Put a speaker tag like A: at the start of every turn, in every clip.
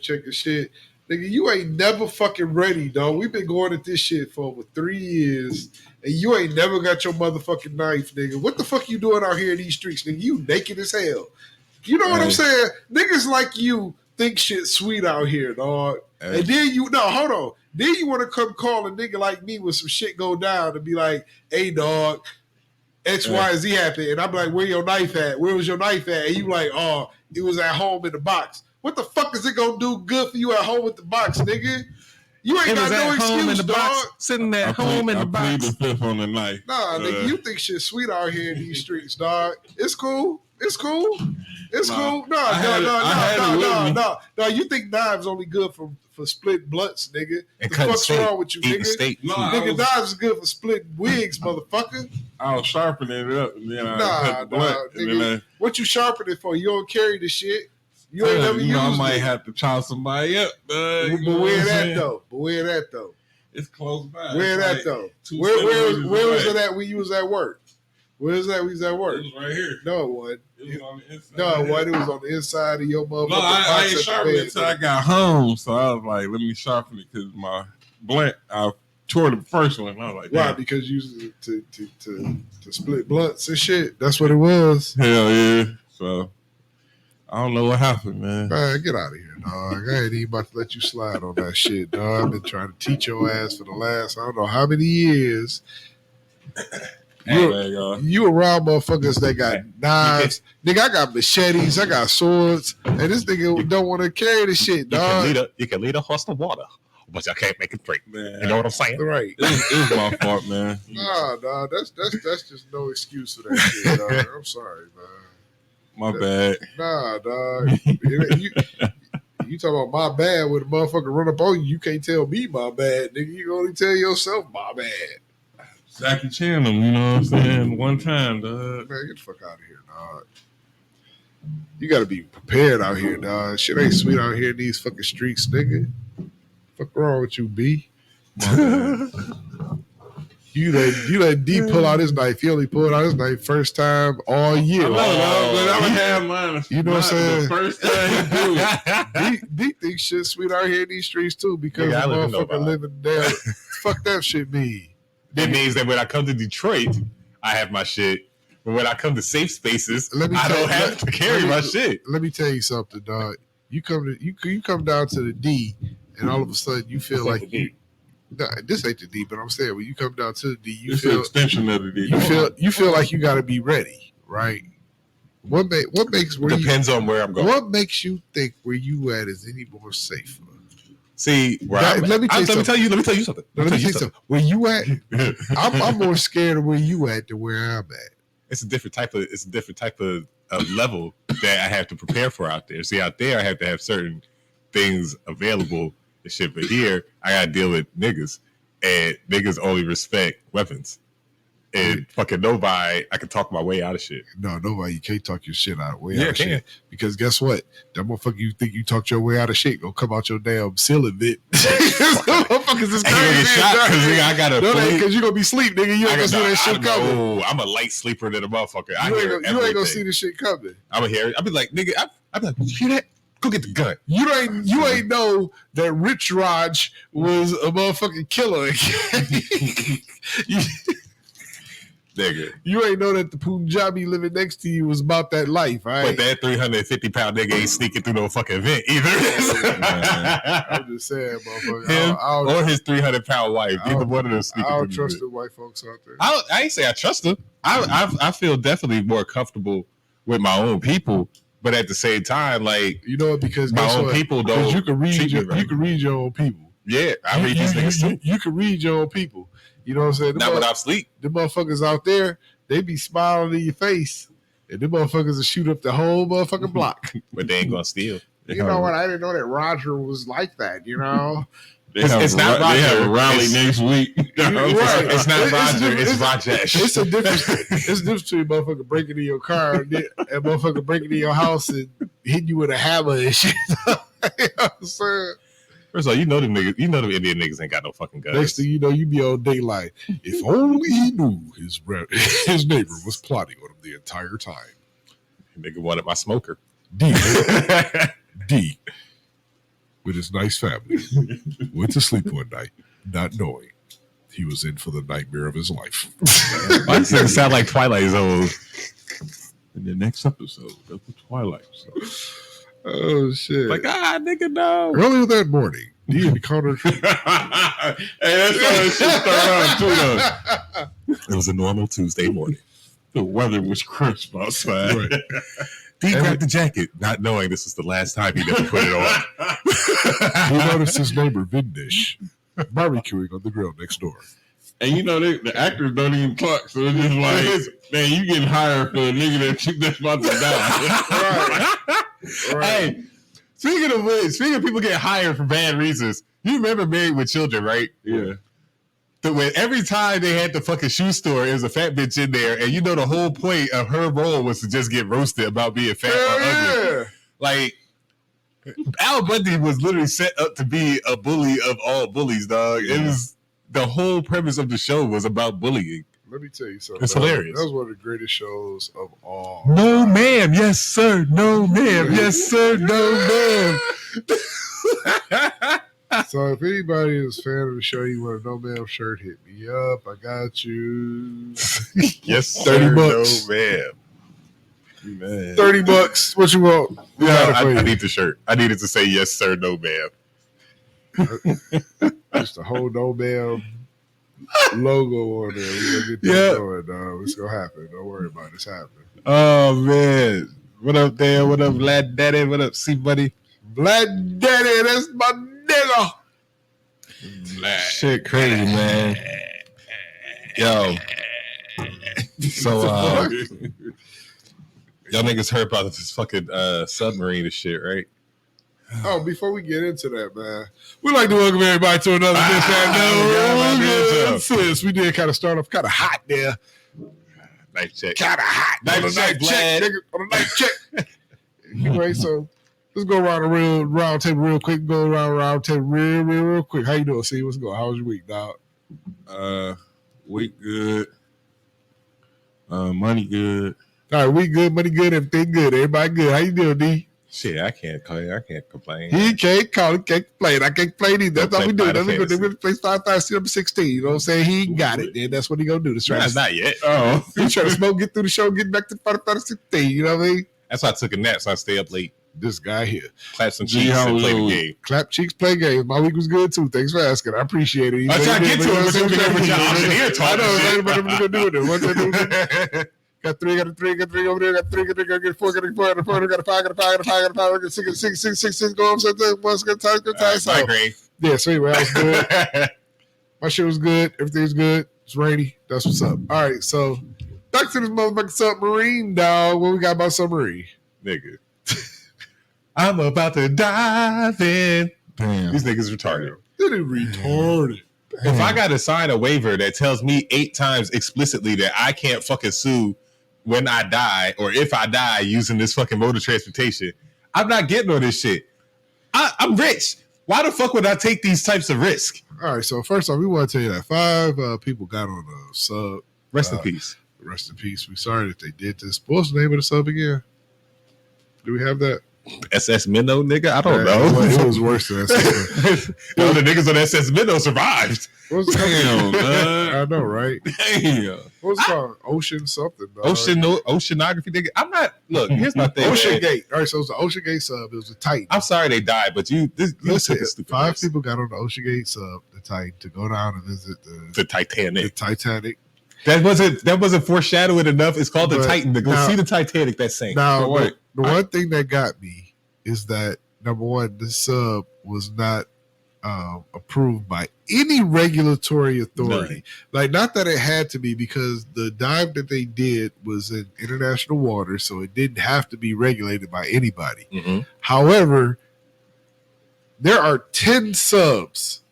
A: check your shit. Nigga, you ain't never fucking ready, dog. We've been going at this shit for over 3 years, and you ain't never got your motherfucking knife, nigga. What the fuck you doing out here in these streets, nigga? You naked as hell. You know what I'm saying? Niggas like you think shit sweet out here, dog. And then hold on. Then you want to come call a nigga like me when some shit go down and be like, hey, dog, X, Y, Z happened. And I'm like, where your knife at? Where was your knife at? And you like, oh, it was at home in the box. What the fuck is it gonna do good for you at home with the box, nigga? You ain't got no excuse, dog.
B: Box, sitting at home in the box.
C: I plead the fifth on the knife.
A: Nah, nigga, you think shit sweet out here in these streets, dog. It's cool. It's cool. It's cool. No. You think knives only good for split blunts, nigga?
B: And
A: the fuck's wrong with you, nigga?
C: Nigga,
A: knives is good for split wigs, motherfucker.
C: I was sharpening it up, and then I cut the blunt.
A: Nigga, what you sharpening for? You don't carry the shit. You ain't never used it.
C: I might have to chop somebody up.
A: But where that though?
C: It's close by.
A: Where that though? Where was it at when you was at work? Where is that when you was at work?
C: It was right here.
A: No, it wasn't.
C: It was on the inside.
A: No, it wasn't. It was on the inside of your motherfucker.
C: No, I ain't sharpened it until I got home. So I was like, let me sharpen it because my blunt, I tore the first one. I was like,
A: why? Because you used to split blunts and shit. That's what it was.
C: Hell yeah. So I don't know what happened, man.
A: Man, get out of here, dog. I ain't even about to let you slide on that shit, dog. I've been trying to teach your ass for the last, I don't know how many years. You around motherfuckers that got knives. Nigga, I got machetes, I got swords, and this nigga don't want to carry the shit, dog.
B: You can lead a horse to water, but you can't make it drink.
C: Man.
B: You know what I'm saying?
A: Right.
C: It was my fault, man.
A: Nah, dog. That's just no excuse for that shit, dog. I'm sorry, man.
C: My bad.
A: Nah, dog. You talking about my bad when a motherfucker run up on you, you can't tell me my bad, nigga. You can only tell yourself my bad.
C: Jackie Chan them, you know what I'm saying? One time, dog.
A: Man, get the fuck out of here, dog. You gotta be prepared out here, dog. Shit ain't sweet out here in these fucking streets, nigga. Fuck wrong with you, B? You let D pull out his knife. He only pulled out his knife first time all year.
C: I know, but I would have mine.
A: You know what I'm saying?
C: The first time you do.
A: D thinks shit sweet out here in these streets too because the motherfucker living there. Fuck that shit mean.
B: It means that when I come to Detroit, I have my shit. But when I come to safe spaces, I don't have to carry my shit.
A: Let me tell you something, dog. You come down to the D, and all of a sudden you feel like you. No, this ain't the D, but I'm saying when you come down to the D, you feel
C: an extension of the D.
A: You feel like you got to be ready, right? What makes where
B: depends on where I'm going.
A: What makes you think where you at is any more safer?
B: See, let me tell you something.
A: Where you at? I'm more scared of where you at than where I'm at.
B: It's a different type of level that I have to prepare for out there. See, out there I have to have certain things available and shit, but here I gotta deal with niggas, and niggas only respect weapons. And fucking nobody, I can talk my way out of shit.
A: No, nobody, you can't talk your shit out way out of shit. Because guess what? That motherfucker you think you talked your way out of shit gonna come out your damn ceiling bit. Motherfuckers is crazy.
B: I gotta
A: because you gonna be asleep, nigga. You ain't gonna see that shit coming.
B: Oh, I'm a light sleeper than a motherfucker.
A: You ain't gonna see the shit coming.
B: I'm gonna hear it. I'll be like, nigga, I'm like, you hear that? Go get the gun.
A: You ain't know that Rich Raj was a motherfucking killer.
B: Nigga.
A: You ain't know that the Punjabi living next to you was about that life, all right?
B: But that 350-pound nigga ain't sneaking through no fucking vent either.
A: I'm just saying, motherfucker.
B: Him or his 300-pound wife. Either one of them sneaking
A: I don't trust the white folks out there.
B: I ain't say I trust them. I feel definitely more comfortable with my own people, but at the same time, like,
A: you know what? Because
B: my own people don't.
A: You can read your own people.
B: Yeah, I read these niggas too.
A: You can read your own people. You know what I'm saying?
B: Not without sleep.
A: The motherfuckers out there, they be smiling in your face. And them motherfuckers will shoot up the whole motherfucking block.
B: But they ain't gonna steal.
A: You know what? I didn't know that Roger was like that, you know?
B: It's not Roger.
C: They have a rally next week.
A: Right.
B: It's not Roger. It's Rajesh.
A: It's a difference. It's a difference between motherfucker breaking in your car and motherfucker breaking in your house and hitting you with a hammer and shit. You know what I'm saying?
B: First of all, you know them Indian niggas ain't got no fucking guns.
A: Next thing you know, you be on daylight. If only he knew his neighbor was plotting on him the entire time.
B: Nigga wanted my smoker.
A: D. with his nice family, went to sleep one night, not knowing he was in for the nightmare of his life.
B: Why does it sound like Twilight Zone?
C: In the next episode of the Twilight Zone.
A: Oh shit!
B: Like, nigga, no.
A: Earlier that morning, he encountered.
C: Hey, that's how that shit started out too, though.
B: It was a normal Tuesday morning.
C: The weather was crisp outside.
A: Right.
B: He grabbed the jacket, not knowing this was the last time he never put it on.
A: He noticed his neighbor Vindish barbecuing on the grill next door.
C: And you know, the actors don't even talk, so it's just like, man, you getting hired for a nigga that's about to die.
A: Right.
B: Hey, speaking of people getting hired for bad reasons, you remember Married with Children, right?
C: Yeah.
B: So when every time they had the fucking shoe store, there was a fat bitch in there, and you know the whole point of her role was to just get roasted about being fat or ugly.
A: Yeah.
B: Like, Al Bundy was literally set up to be a bully of all bullies, dog. It was the whole premise of the show was about bullying.
A: Let me tell you something.
B: It's hilarious.
A: That was one of the greatest shows of all.
B: No, ma'am. Yes, sir. No, ma'am. Yes, sir. No, ma'am.
A: So if anybody is a fan of the show, you want a No Ma'am shirt, hit me up. I got you.
B: Yes, sir.
A: 30 bucks.
B: No, ma'am. Man.
A: $30. What you want? We got it for
B: I
A: you.
B: need the shirt. I needed to say yes, sir. No, ma'am.
A: Just the whole No Ma'am logo on there. We're gonna get that going, dog. It's gonna happen. Don't worry about it. It's happening.
B: Oh man. What up, Dan? What up, Lad Daddy? What up, C Buddy?
A: Black Daddy, that's my nigga.
B: Shit crazy, man. Yo. So y'all niggas heard about this fucking submarine and shit, right?
A: Oh, before we get into that, man, we'd like to welcome everybody to another Sis. We did kind of start off kind of hot there.
B: Nice check.
A: Kind of hot.
B: Nice
A: On a
B: check,
A: night check, nigga. On a night check. Anyway, so let's go around the round table real quick. Go around the round table real quick. How you doing, C? What's going on? How was your week, dog?
C: Week good. Money good.
A: All right, we good, money good, everything good. Everybody good. How you doing, D?
B: Shit, I can't complain.
A: He can't call it, can't complain. I can't complain either. That's all we do.
B: Final
A: We're
B: Fantasy.
A: going to play 5 number 16. You know what I'm saying? He ain't got it. Then that's what he going to do.
B: Nah, it's not yet.
C: Oh.
A: He trying to smoke, get through the show, get back to Final Fantasy 16. You know what I mean?
B: That's why I took a nap, so I stay up late.
A: This guy here.
B: Clap some cheeks and play the game.
A: Clap cheeks, play games. My week was good too. Thanks for asking. I appreciate it.
B: I try to get to it, but then we get with y'all here
A: I
B: talking
A: know.
B: shit.
A: What we gonna do with it? What's that do? Got three over there. Got three. Got 4. Got a 5. Got a 5. Got a 5. Got a 5. Got a 6. Go on. Once good time. Good time. So
B: Migraine.
A: yeah. So anyway, I was good. My shit was good. Everything's good. It's rainy. That's what's up. All right. So back to this motherfucking submarine, dog. What we got about submarine?
B: Nigga. I'm about to dive in.
C: Damn.
B: These niggas retarded.
A: That is retarded.
B: If I gotta sign a waiver that tells me 8 times explicitly that I can't fucking sue when I die or if I die using this fucking mode of transportation, I'm not getting on this shit. I'm rich. Why the fuck would I take these types of risk?
A: All right, so first off, we want to tell you that 5 people got on a sub.
B: Rest in peace.
A: Rest in peace. We're sorry that they did this. What's the name of the sub again? Do we have that?
B: SS Minnow, nigga? I don't know.
A: It was worse than that.
B: Well, the niggas on SS Minnow survived.
A: What was it
C: Damn,
A: called?
C: man.
A: I know, right?
C: Damn.
A: What was it called? Ocean something. Dog.
B: Oceanography, nigga. I'm not. Look, here's my thing.
A: Ocean
B: man.
A: Gate. All right, so it was the Ocean Gate sub. It was a Titan.
B: I'm sorry they died, but you
A: Listen,
B: took a stupid
A: 5
B: risk.
A: people got on the Ocean Gate sub, the Titan, to go down and visit the
B: The Titanic.
A: Titanic.
B: That wasn't foreshadowing enough. It's called the
A: But
B: Titan. To go
A: now-
B: see the Titanic that sank.
A: Now,
C: So wait,
A: the one thing that got me is that, number one, this sub was not approved by any regulatory authority. Like, not that it had to be, because the dive that they did was in international waters, so it didn't have to be regulated by anybody.
B: Mhm.
A: However, there are 10 subs.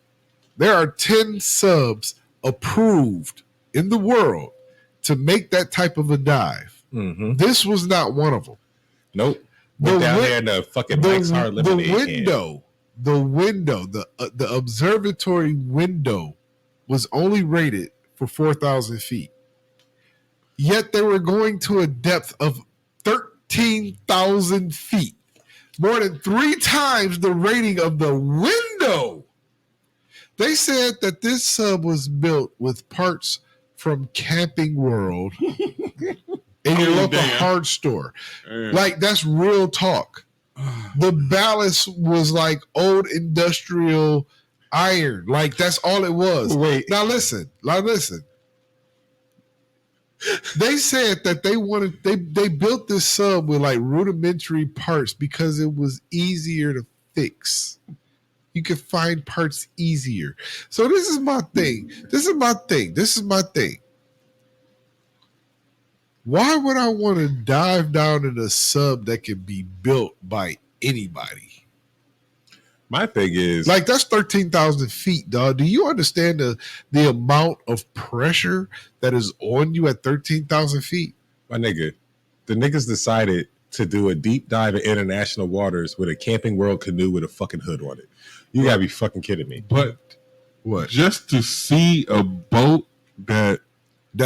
A: There are 10 subs approved in the world to make that type of a dive.
B: Mhm.
A: This was not one of them.
B: Nope. Went
A: The
B: down
A: win-
B: there in the fucking Mike's Hard Lemonade can.
A: the observatory window was only rated for 4,000 feet. Yet they were going to a depth of 13,000 feet. more than 3 times the rating of the window. They said that this sub was built with parts from Camping World in your local hard store. Like, that's real talk. The ballast was like old industrial iron. Like, that's all it was.
B: Wait.
A: Now listen. They said that they built this sub with like rudimentary parts because it was easier to fix. You could find parts easier. So this is my thing. Why would I want to dive down in a sub that can be built by anybody?
B: My thing is,
A: like, that's 13,000 feet, dog. Do you understand the amount of pressure that is on you at 13,000 feet?
B: My nigga, the niggas decided to do a deep dive in international waters with a Camping World canoe with a fucking hood on it. You gotta be fucking kidding me.
C: But
A: what?
C: Just to see a boat that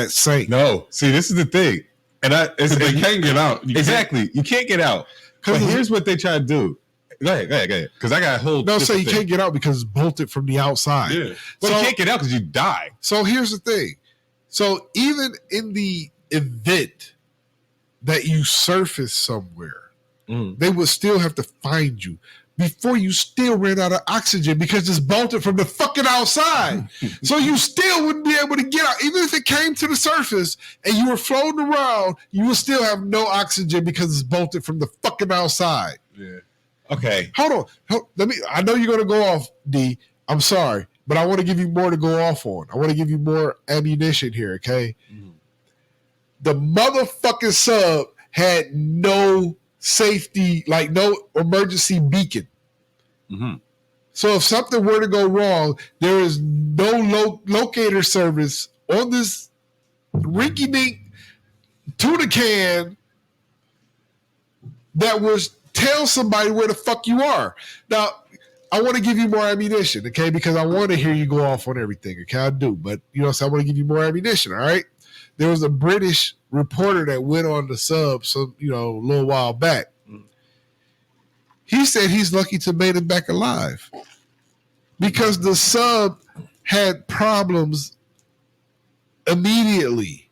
A: sank.
B: No, see, this is the thing, and
C: they can't get out.
B: You can't get out. But here's what they try to do. Go ahead. Because I got a whole.
A: No, so you can't get out because it's bolted from the outside.
C: Yeah.
B: But you can't get out because you die.
A: So here's the thing. So even in the event that you surface somewhere, they would still have to find you before you still ran out of oxygen because it's bolted from the fucking outside. So you still wouldn't be able to get out. Even if it came to the surface and you were floating around, you would still have no oxygen because it's bolted from the fucking outside.
C: Yeah.
B: Okay.
A: Hold on. I know you're going to go off, D. I'm sorry, but I want to give you more to go off on. I want to give you more ammunition here, okay? The motherfucking sub had no safety, like no emergency beacon. So if something were to go wrong, there is no locator service on this rinky-dink tuna can that was tell somebody where the fuck you are. Now, I want to give you more ammunition, okay? Because I want to hear you go off on everything, okay? I do, but so I want to give you more ammunition, all right? There was a British reporter that went on the sub a little while back. He said he's lucky to made it back alive because the sub had problems immediately.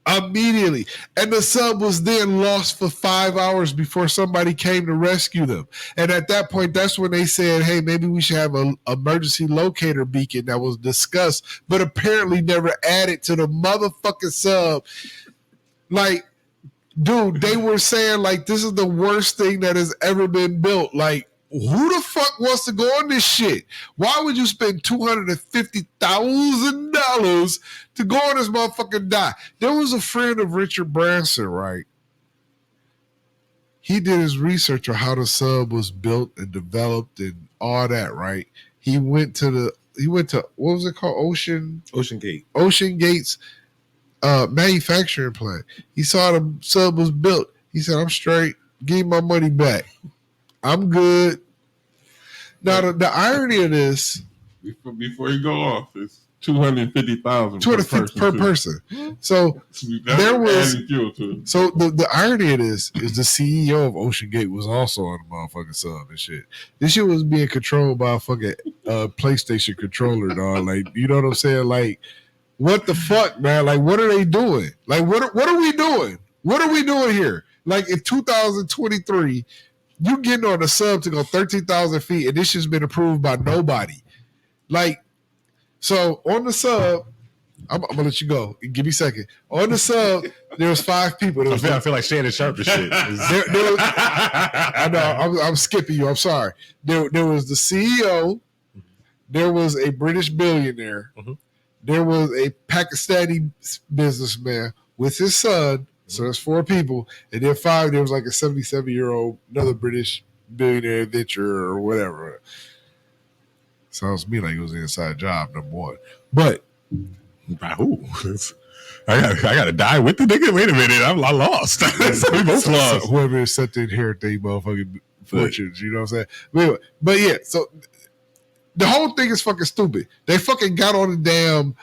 A: And the sub was then lost for 5 hours before somebody came to rescue them. And at that point, that's when they said, hey, maybe we should have an emergency locator beacon that was discussed, but apparently never added to the motherfucking sub. Like, dude, they were saying, like, this is the worst thing that has ever been built. Like, who the fuck wants to go on this shit? Why would you spend $250,000 to go on this motherfucking die? There was a friend of Richard Branson, right? He did his research on how the sub was built and developed and all that, right? He went to what was it called? Ocean Gates manufacturing plant. He saw the sub was built. He said, I'm straight. Give me my money back. I'm good. Now the irony of this,
C: before you go off, it's $250,000
A: per person. So there was. So the irony of this is the CEO of Ocean Gate was also on the motherfucking sub and shit. This shit was being controlled by a fucking PlayStation controller, dog. Like, you know what I'm saying? Like, what the fuck, man? Like, what are they doing? Like, what are we doing? What are we doing here? Like, in 2023. You getting on a sub to go 13,000 feet, and this has been approved by nobody. Like, so on the sub, I'm gonna let you go. Give me a second. On the sub, there was 5 people. I
B: feel like Shannon Sharp and shit.
A: I know. I'm skipping you. I'm sorry. There was the CEO. There was a British billionaire. There was a Pakistani businessman with his son. So that's 4 people. And then 5, there was like a 77-year-old, another British billionaire adventurer or whatever. Sounds to me like it was an inside job, number 1. But
B: by who? I gotta die with the nigga. Wait a minute, I lost. We both lost.
A: Whoever is set to inherit their motherfucking fortunes, you know what I'm saying? But yeah, so the whole thing is fucking stupid. They fucking got on the damn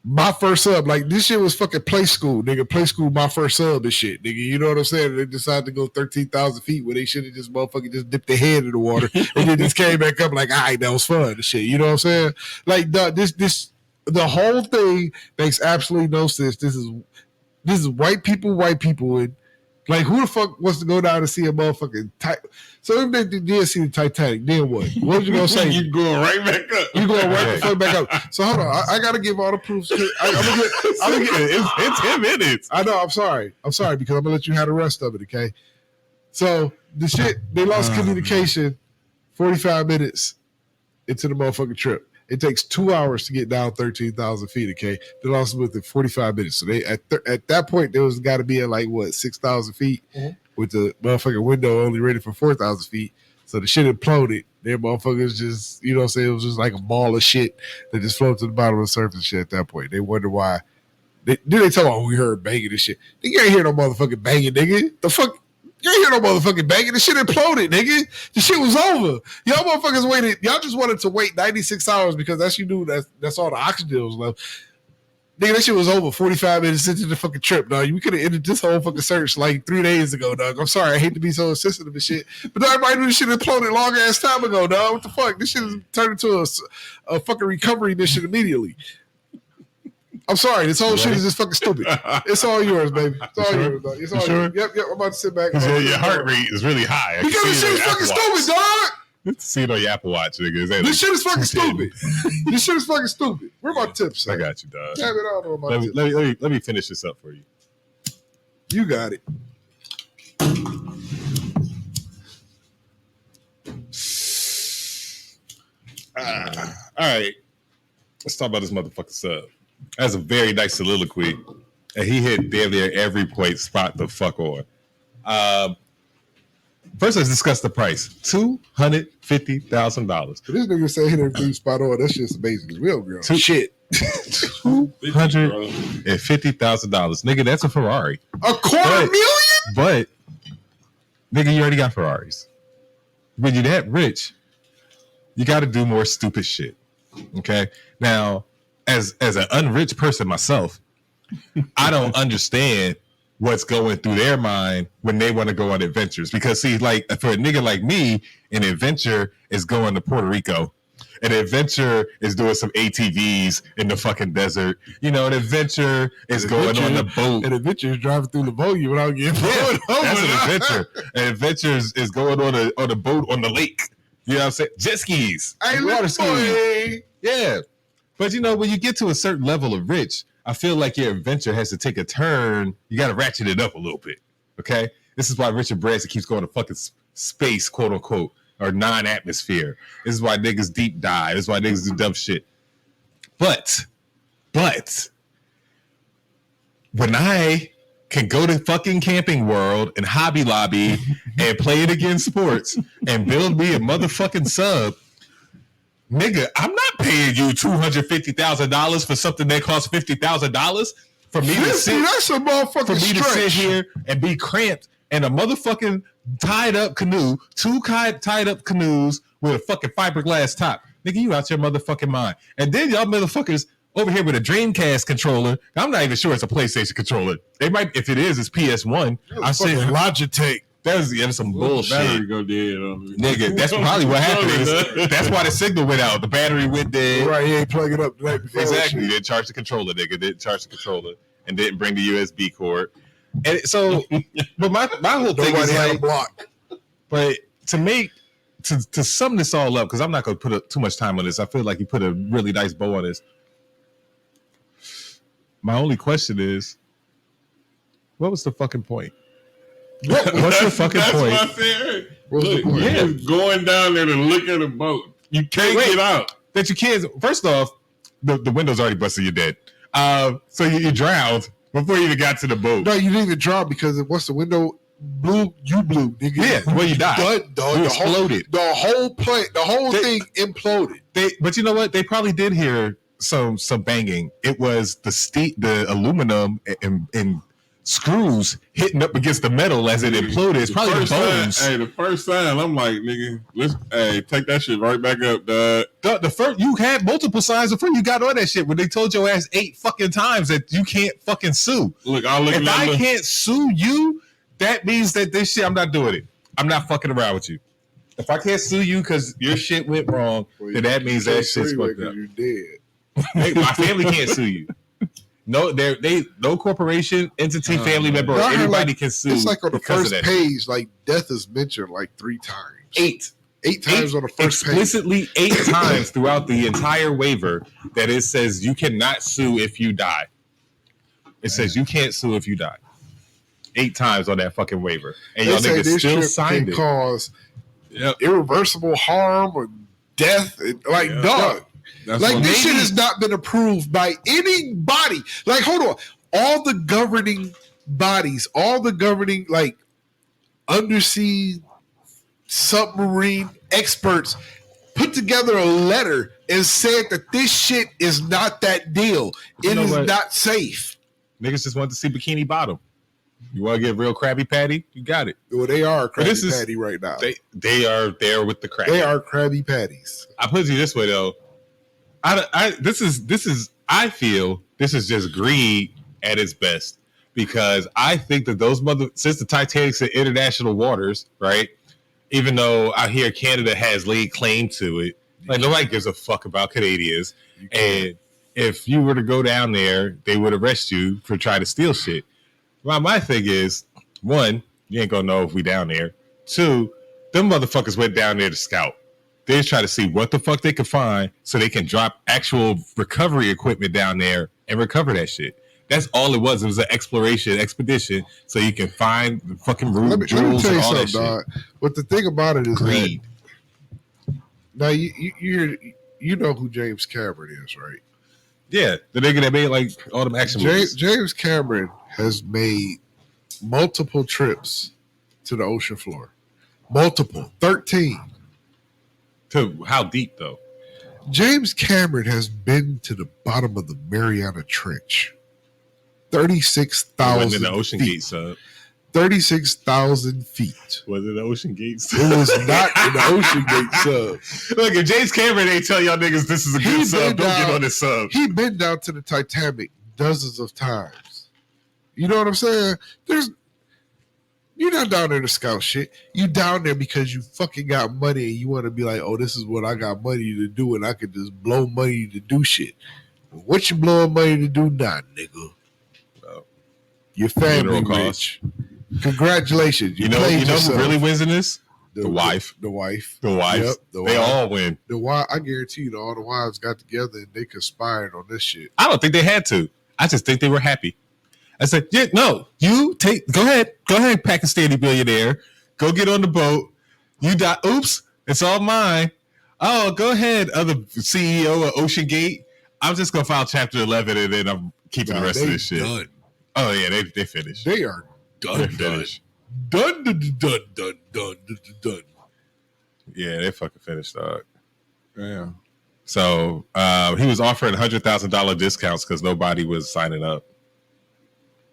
A: my first sub, like this shit was fucking play school, nigga. Play school, my first sub and shit, nigga. You know what I'm saying? They decided to go 13,000 feet where they should have just motherfucking just dipped their head in the water and then just came back up like, all right, that was fun and shit. You know what I'm saying? Like the whole thing makes absolutely no sense. This is white people, and like who the fuck wants to go down and see a motherfucking So if they did see the Titanic, then what? What you gonna say?
C: You going right back up.
A: You going right the fuck back up. So hold on, I gotta give all the proofs. I'm gonna get
B: It's 10 minutes.
A: I know. I'm sorry because I'm gonna let you have the rest of it. Okay. So the shit they lost communication 45 minutes into the motherfucking trip. It takes 2 hours to get down 13,000 feet. Okay, they lost within 45 minutes. So they at that point there was got to be at like what 6,000 feet with the motherfucking window only rated for 4,000 feet. So the shit imploded. Their motherfuckers just, you know what I'm saying, it was just like a ball of shit that just floated to the bottom of the surface shit at that point. They wonder why. Then they tell me, we heard banging and shit. You ain't hear no motherfucking banging, nigga. The fuck? You ain't hear no motherfucking banging. The shit imploded, nigga. The shit was over. Y'all motherfuckers waited. Y'all just wanted to wait 96 hours because that's you knew that's all the oxygen was left. Nigga, that shit was over 45 minutes into the fucking trip, dog. We could have ended this whole fucking search like 3 days ago, dog. I'm sorry. I hate to be so sensitive and shit. But everybody knew this shit imploded long ass time ago, dog. What the fuck? This shit has turned into a fucking recovery mission immediately. I'm sorry. This whole shit is just fucking stupid. It's all yours, baby. It's all yours, dog. It's all yours. Yep. I'm about to sit back.
B: Your heart rate is really high.
A: Because this shit is fucking stupid, dog.
B: See it on your Apple Watch, nigga.
A: This shit is fucking stupid. This shit is fucking stupid. Where are my tips?
B: I got you, dog.
A: Damn it, I don't know my tips.
B: Let me finish this up for you.
A: You got it.
B: All right. Let's talk about this motherfucking sub. That's a very nice soliloquy. And he hit damn near every point spot the fuck on. First, let's discuss the price. $250,000.
A: This nigga say hit everything spot on. That's just amazing. Real girl. Shit.
B: $250,000. Nigga, that's a Ferrari.
A: $250,000?
B: But, nigga, you already got Ferraris. When you're that rich, you got to do more stupid shit. Okay? Now, as an unrich person myself, I don't understand what's going through their mind when they want to go on adventures. Because see, like for a nigga like me, an adventure is going to Puerto Rico. An adventure is doing some ATVs in the fucking desert. You know, an adventure is going on the boat.
A: An adventure is driving through the boat without getting pulled over.
B: That's an adventure. An adventure is going on a boat on the lake. You know what I'm saying? Jet skis.
A: Water skis.
B: Yeah. But you know, when you get to a certain level of rich, I feel like your adventure has to take a turn. You got to ratchet it up a little bit. Okay? This is why Richard Branson keeps going to fucking space, quote unquote, or non-atmosphere. This is why niggas deep dive. This is why niggas do dumb shit. But when I can go to fucking Camping World and Hobby Lobby and play it against sports and build me a motherfucking sub, nigga, I'm not paying you $250,000 for something that costs $50,000 for me to sit.
A: That's a motherfucking
B: for me
A: stretch.
B: To sit here and be cramped in a motherfucking tied up canoe, two tied up canoes with a fucking fiberglass top. Nigga, you out your motherfucking mind. And then y'all motherfuckers over here with a Dreamcast controller. I'm not even sure it's a PlayStation controller. They might, if it is, it's PS1. I say
A: Logitech.
B: That's some bullshit.
C: Battery go dead
B: nigga, that's probably what happened. That's why the signal went out. The battery went dead.
A: Right, he ain't plug it up the night before.
B: Exactly. Didn't charge the controller, nigga. Didn't charge the controller and didn't bring the USB cord. And so, but my whole thing is like,
A: block.
B: But to sum this all up, because I'm not going to put too much time on this. I feel like you put a really nice bow on this. My only question is, what was the fucking point? What's the fucking point?
C: That's what I said.
A: What's the point?
C: Yeah, going down there to look at a boat. You can't get out.
B: That you can't. First off, the window's already busted. You're dead. So you drowned before you even got to the boat.
A: No, you didn't even drop because once the window blew, you blew, nigga.
B: Yeah, well, you died.
A: Done, dog.
B: You exploded.
A: The whole thing imploded.
B: But you know what? They probably did hear some banging. It was the aluminum and screws hitting up against the metal as it imploded. It's probably the bones.
C: The first time, I'm like, nigga, let's take that shit right back up, dog.
B: The first, you had multiple signs before you got on that shit when they told your ass 8 fucking times that you can't fucking sue.
C: Look, if
B: I can't sue you, that means that this shit, I'm not doing it. I'm not fucking around with you. If I can't sue you because your shit went wrong, then that means that shit's fucked up.
A: You dead.
B: Hey, my family can't sue you. No, no corporation, entity, family member, or anybody can sue.
A: It's like on the first page, like death is mentioned like 3 times. 8 times on the first
B: explicitly page. 8 times throughout the entire waiver that it says you cannot sue if you die. It says you can't sue if you die. 8 times on that fucking waiver, and y'all niggas still signed it.
A: Cause irreversible harm or death, dog. Like this shit has not been approved by anybody. Like, hold on, all the governing bodies, all the governing like undersea submarine experts put together a letter and said that this shit is not that deal. It is not safe.
B: Niggas just want to see Bikini Bottom. You want to get real Krabby Patty? You got it.
A: Well, they are Krabby Patty right now.
B: They are there with the Krabby.
A: They are Krabby Patties.
B: I put it this way though. I feel this is just greed at its best, because I think that since the Titanic's in international waters, right? Even though out here Canada has laid claim to it, like nobody gives a fuck about Canadians. And if you were to go down there, they would arrest you for trying to steal shit. Well, my thing is, 1, you ain't gonna know if we down there. 2, them motherfuckers went down there to scout. They just try to see what the fuck they could find so they can drop actual recovery equipment down there and recover that shit. That's all it was. It was an expedition so you can find the fucking jewels and all that shit. Dog.
A: But the thing about it is greed. Now you know who James Cameron is, right?
B: Yeah, the nigga that made like all them action movies.
A: James Cameron has made multiple trips to the ocean floor. 13.
B: To how deep though?
A: James Cameron has been to the bottom of the Mariana Trench. 36,000
B: in the Ocean Gate sub.
A: 36,000 feet.
B: Was it the Ocean Gate sub?
A: It was not in the Ocean Gate sub.
B: Look, if James Cameron ain't tell y'all niggas this is a good sub, don't get on this sub.
A: He been down to the Titanic dozens of times. You know what I'm saying? You're not down there to scout shit. You down there because you fucking got money and you want to be like, oh, this is what I got money to do and I could just blow money to do shit. What you blowing money to do now, nigga? Your family rich. Congratulations.
B: You know who really wins in this? The wife.
A: The wife.
B: Yep, they all win.
A: I guarantee you, all the wives got together and they conspired on this shit.
B: I don't think they had to. I just think they were happy. I said, yeah, no, go ahead, Pakistani billionaire. Go get on the boat. You die. Oops, it's all mine. Oh, go ahead, other CEO of Ocean Gate. I'm just going to file Chapter 11 and then I'm keeping the rest of this shit.
A: Done.
B: Oh, yeah, they finished.
A: They are done. Done.
B: Yeah, they fucking finished, dog.
C: Yeah.
B: So he was offering $100,000 discounts because nobody was signing up.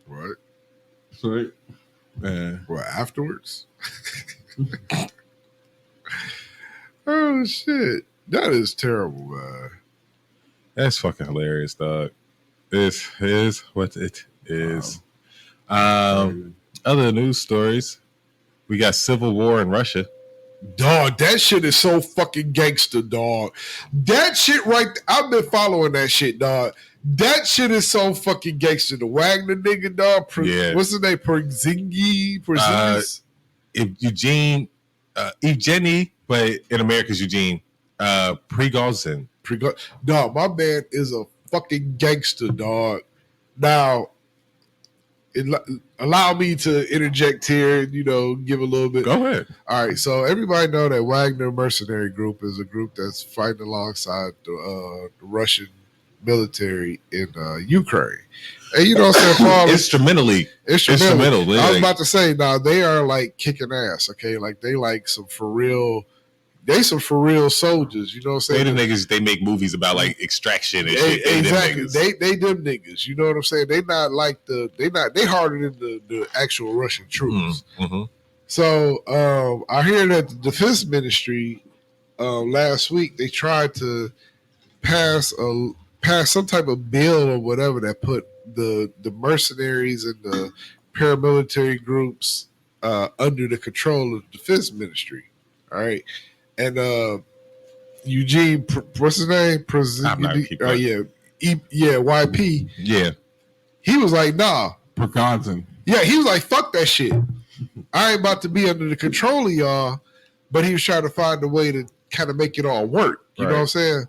A: Right.
C: Sweet.
A: Well, afterwards? Oh, shit. That is terrible, man.
B: That's fucking hilarious, dog. This is what it is. Other news stories. We got civil war in Russia.
A: Dog, that shit is so fucking gangster, dog. That shit I've been following that shit, dog. That shit is so fucking gangster. The Wagner nigga, dog. What's his name? Porzingis?
B: Evgeny, but in America's Eugene. Prigozhin.
A: Dog, my man is a fucking gangster, dog. Now, allow me to interject here and, give a little bit.
B: Go ahead.
A: All right, so everybody know that Wagner Mercenary Group is a group that's fighting alongside the Russian military in Ukraine. And you know what I'm saying, Paul?
B: Instrumentally.
A: I was about to say, now they are like kicking ass, okay? Like they like some for real they some for real soldiers. You know what I'm
B: They
A: saying?
B: the niggas. They make movies about like extraction and shit.
A: Exactly.
B: Them niggas.
A: They them niggas. You know what I'm saying? They not like they harder than the actual Russian troops.
B: Mm-hmm.
A: So I hear that the defense ministry last week they tried to pass some type of bill or whatever that put the mercenaries and the paramilitary groups under the control of the defense ministry. All right, and Eugene, what's his name? YP.
B: Yeah,
A: he was like, nah.
C: Prigozhin.
A: Yeah, he was like, fuck that shit. I ain't about to be under the control of y'all. But he was trying to find a way to kind of make it all work. You know what I'm saying?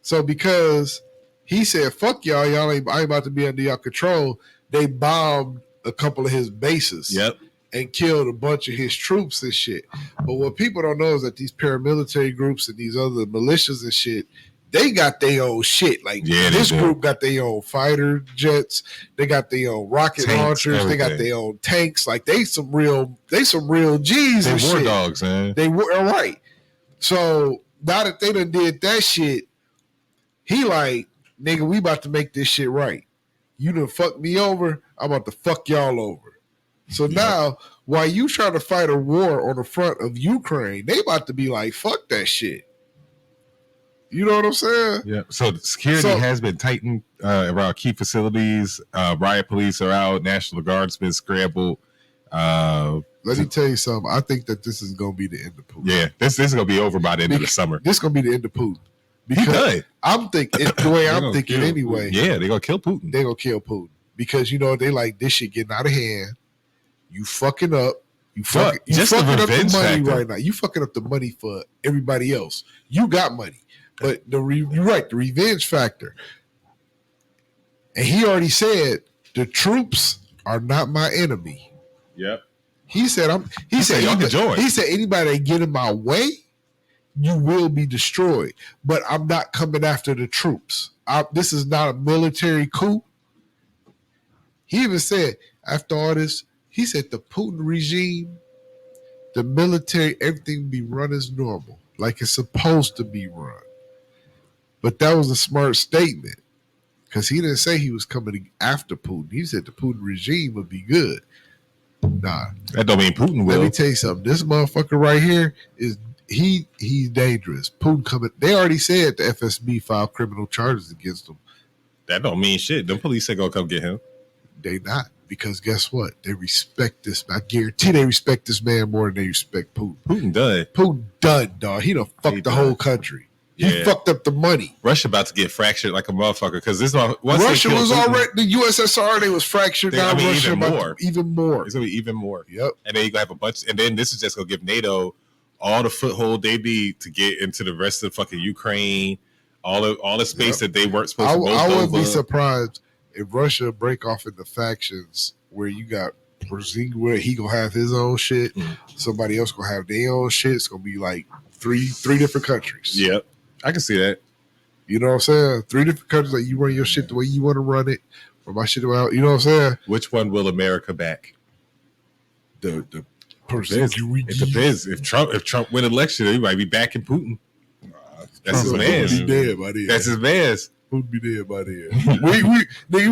A: So because he said, fuck y'all, I ain't about to be under y'all control, they bombed a couple of his bases.
B: Yep.
A: And killed a bunch of his troops and shit. But what people don't know is that these paramilitary groups and these other militias and shit, they got their own shit. Like this group got their own fighter jets, they got their own rocket launchers, everything. They got their own tanks. Like they some real G's. They
B: war
A: shit.
B: Dogs, man.
A: They were right. So now that they done did that shit, he like, nigga, we about to make this shit right. You done fucked me over, I'm about to fuck y'all over. So now, while you trying to fight a war on the front of Ukraine, they about to be like, fuck that shit. You know what I'm saying?
B: Yeah. So security has been tightened around key facilities. Riot police are out. National Guard's been scrambled.
A: Let me tell you something. I think that this is going to be the end of Putin.
B: Yeah, this is going to be over by the end of the summer.
A: This is going to be the end of Putin. Because I'm thinking, the way I'm thinking anyway.
B: Yeah, they're going to kill Putin.
A: They're going to kill Putin. Because, you know, they like, this shit getting out of hand. You fucking up. You fucking up the money right now. You fucking up the money for everybody else. You got money. But you're right, the revenge factor. And he already said the troops are not my enemy.
B: Yep.
A: He said he said anybody that get in my way, you will be destroyed. But I'm not coming after the troops. This is not a military coup. He even said after all this, he said the Putin regime, the military, everything be run as normal, like it's supposed to be run. But that was a smart statement because he didn't say he was coming after Putin. He said the Putin regime would be good. Nah.
B: That don't mean Putin will.
A: Let me tell you something. This motherfucker right here he's dangerous. Putin coming. They already said the FSB filed criminal charges against him.
B: That don't mean shit. Them police ain't gonna come get him.
A: They not. Because guess what? They respect this. I guarantee they respect this man more than they respect Putin.
B: Putin done.
A: Putin done, dog. He done fucked the whole country. He fucked up the money.
B: Russia about to get fractured like a motherfucker because this
A: Russia was already the USSR. They was fractured. Now Russia even more.
B: It's gonna be even more.
A: Yep.
B: And then you gonna have a bunch. And then this is just gonna give NATO all the foothold they need to get into the rest of fucking Ukraine. All the space that they weren't supposed to.
A: I wouldn't be surprised if Russia break off into factions where you got Brazil, where he gonna have his own shit, somebody else gonna have their own shit. It's gonna be like three different countries.
B: Yep, I can see that.
A: You know what I'm saying? 3 different countries, like you run your shit the way you want to run it, or my shit around. You know what I'm saying?
B: Which one will America back?
A: The person.
B: It depends. If Trump win election, he might be backing Putin. That's his man's.
A: Putin be dead by then.
B: That's his man's.
A: Putin be dead by then.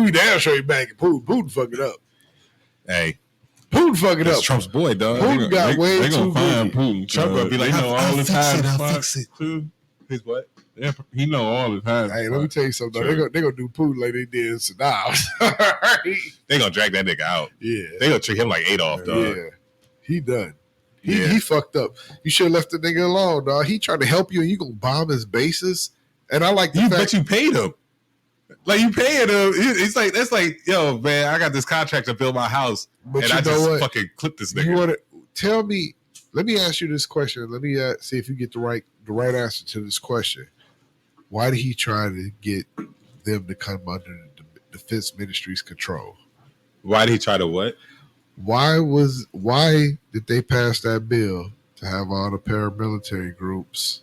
A: we damn straight backing Putin. Putin fuck it up.
B: Hey,
A: Putin fuck it up.
B: Trump's boy, dog.
A: Putin got way
C: they
A: too
C: find
A: good.
C: Putin.
B: Trump gonna be like,
C: all the time.
B: I'll fix it. His what?
C: Yeah, he know all the time.
A: Hey, let me tell you something. Sure. They gonna do Putin like they did Saddam.
B: They gonna drag that nigga out.
A: Yeah.
B: They gonna treat him like Adolf, dog.
A: Yeah. He done. He fucked up. You should have left the nigga alone, dog. He tried to help you and you gonna bomb his bases. And I like the fact
B: but you paid him. Like you paying him. It's like that's like, yo, man, I got this contract to build my house, but and I just fucking clipped this nigga.
A: You want to tell me? Let me ask you this question. Let me see if you get the right answer to this question. Why did he try to get them to come under the defense ministry's control?
B: Why did he try to what?
A: Why did they pass that bill to have all the paramilitary groups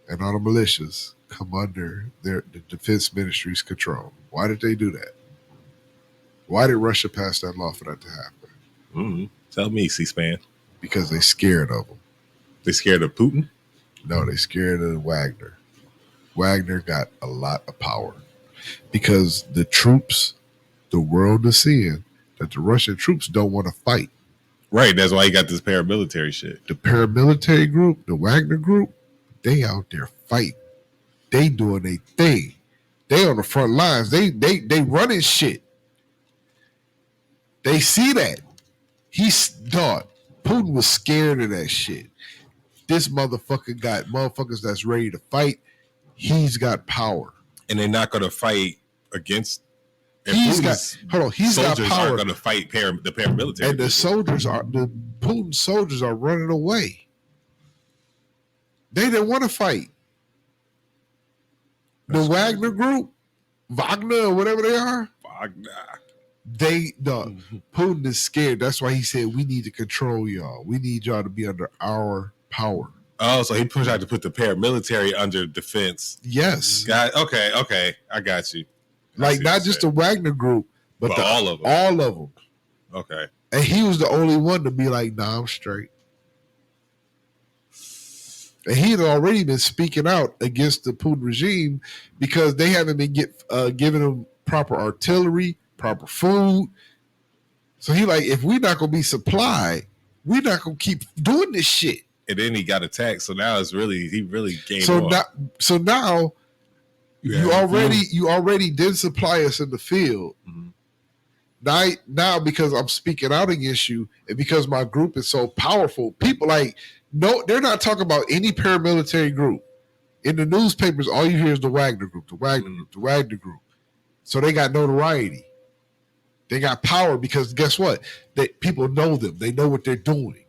A: and all the militias come under the defense ministry's control? Why did they do that? Why did Russia pass that law for that to happen?
B: Mm-hmm. Tell me, C-SPAN.
A: Because they scared of them.
B: They scared of Putin?
A: No, they scared of Wagner. Wagner got a lot of power because the troops, the world is seeing that the Russian troops don't want to fight.
B: Right. That's why he got this paramilitary shit.
A: The paramilitary group, the Wagner group, they out there fighting. They doing their thing. They on the front lines. They running shit. They see that. Putin was scared of that shit. This motherfucker got motherfuckers that's ready to fight. He's got power.
B: And they're not going to fight against.
A: He's got
B: soldiers
A: power.
B: aren't going to fight the paramilitary.
A: And the Putin soldiers are running away. They didn't want to fight. The Wagner group, Wagner or whatever they are, Putin is scared. That's why he said we need to control y'all. We need y'all to be under our power.
B: Oh, so he pushed out to put the paramilitary under defense.
A: Yes.
B: Okay. I got you.
A: Like not just the Wagner group, but
B: all of them.
A: All of them.
B: Okay.
A: And he was the only one to be like, nah, I'm straight. And he had already been speaking out against the Putin regime because they haven't been giving him proper artillery, proper food. So he like, if we're not going to be supplied, we're not going to keep doing this shit.
B: And then he got attacked. So now he really gave up.
A: So now you already did supply us in the field. Mm-hmm. Now because I'm speaking out against you and because my group is so powerful, people like, no, they're not talking about any paramilitary group. In the newspapers, all you hear is the Wagner group, the Wagner group, the Wagner group. So they got notoriety. They got power because guess what? People know them. They know what they're doing.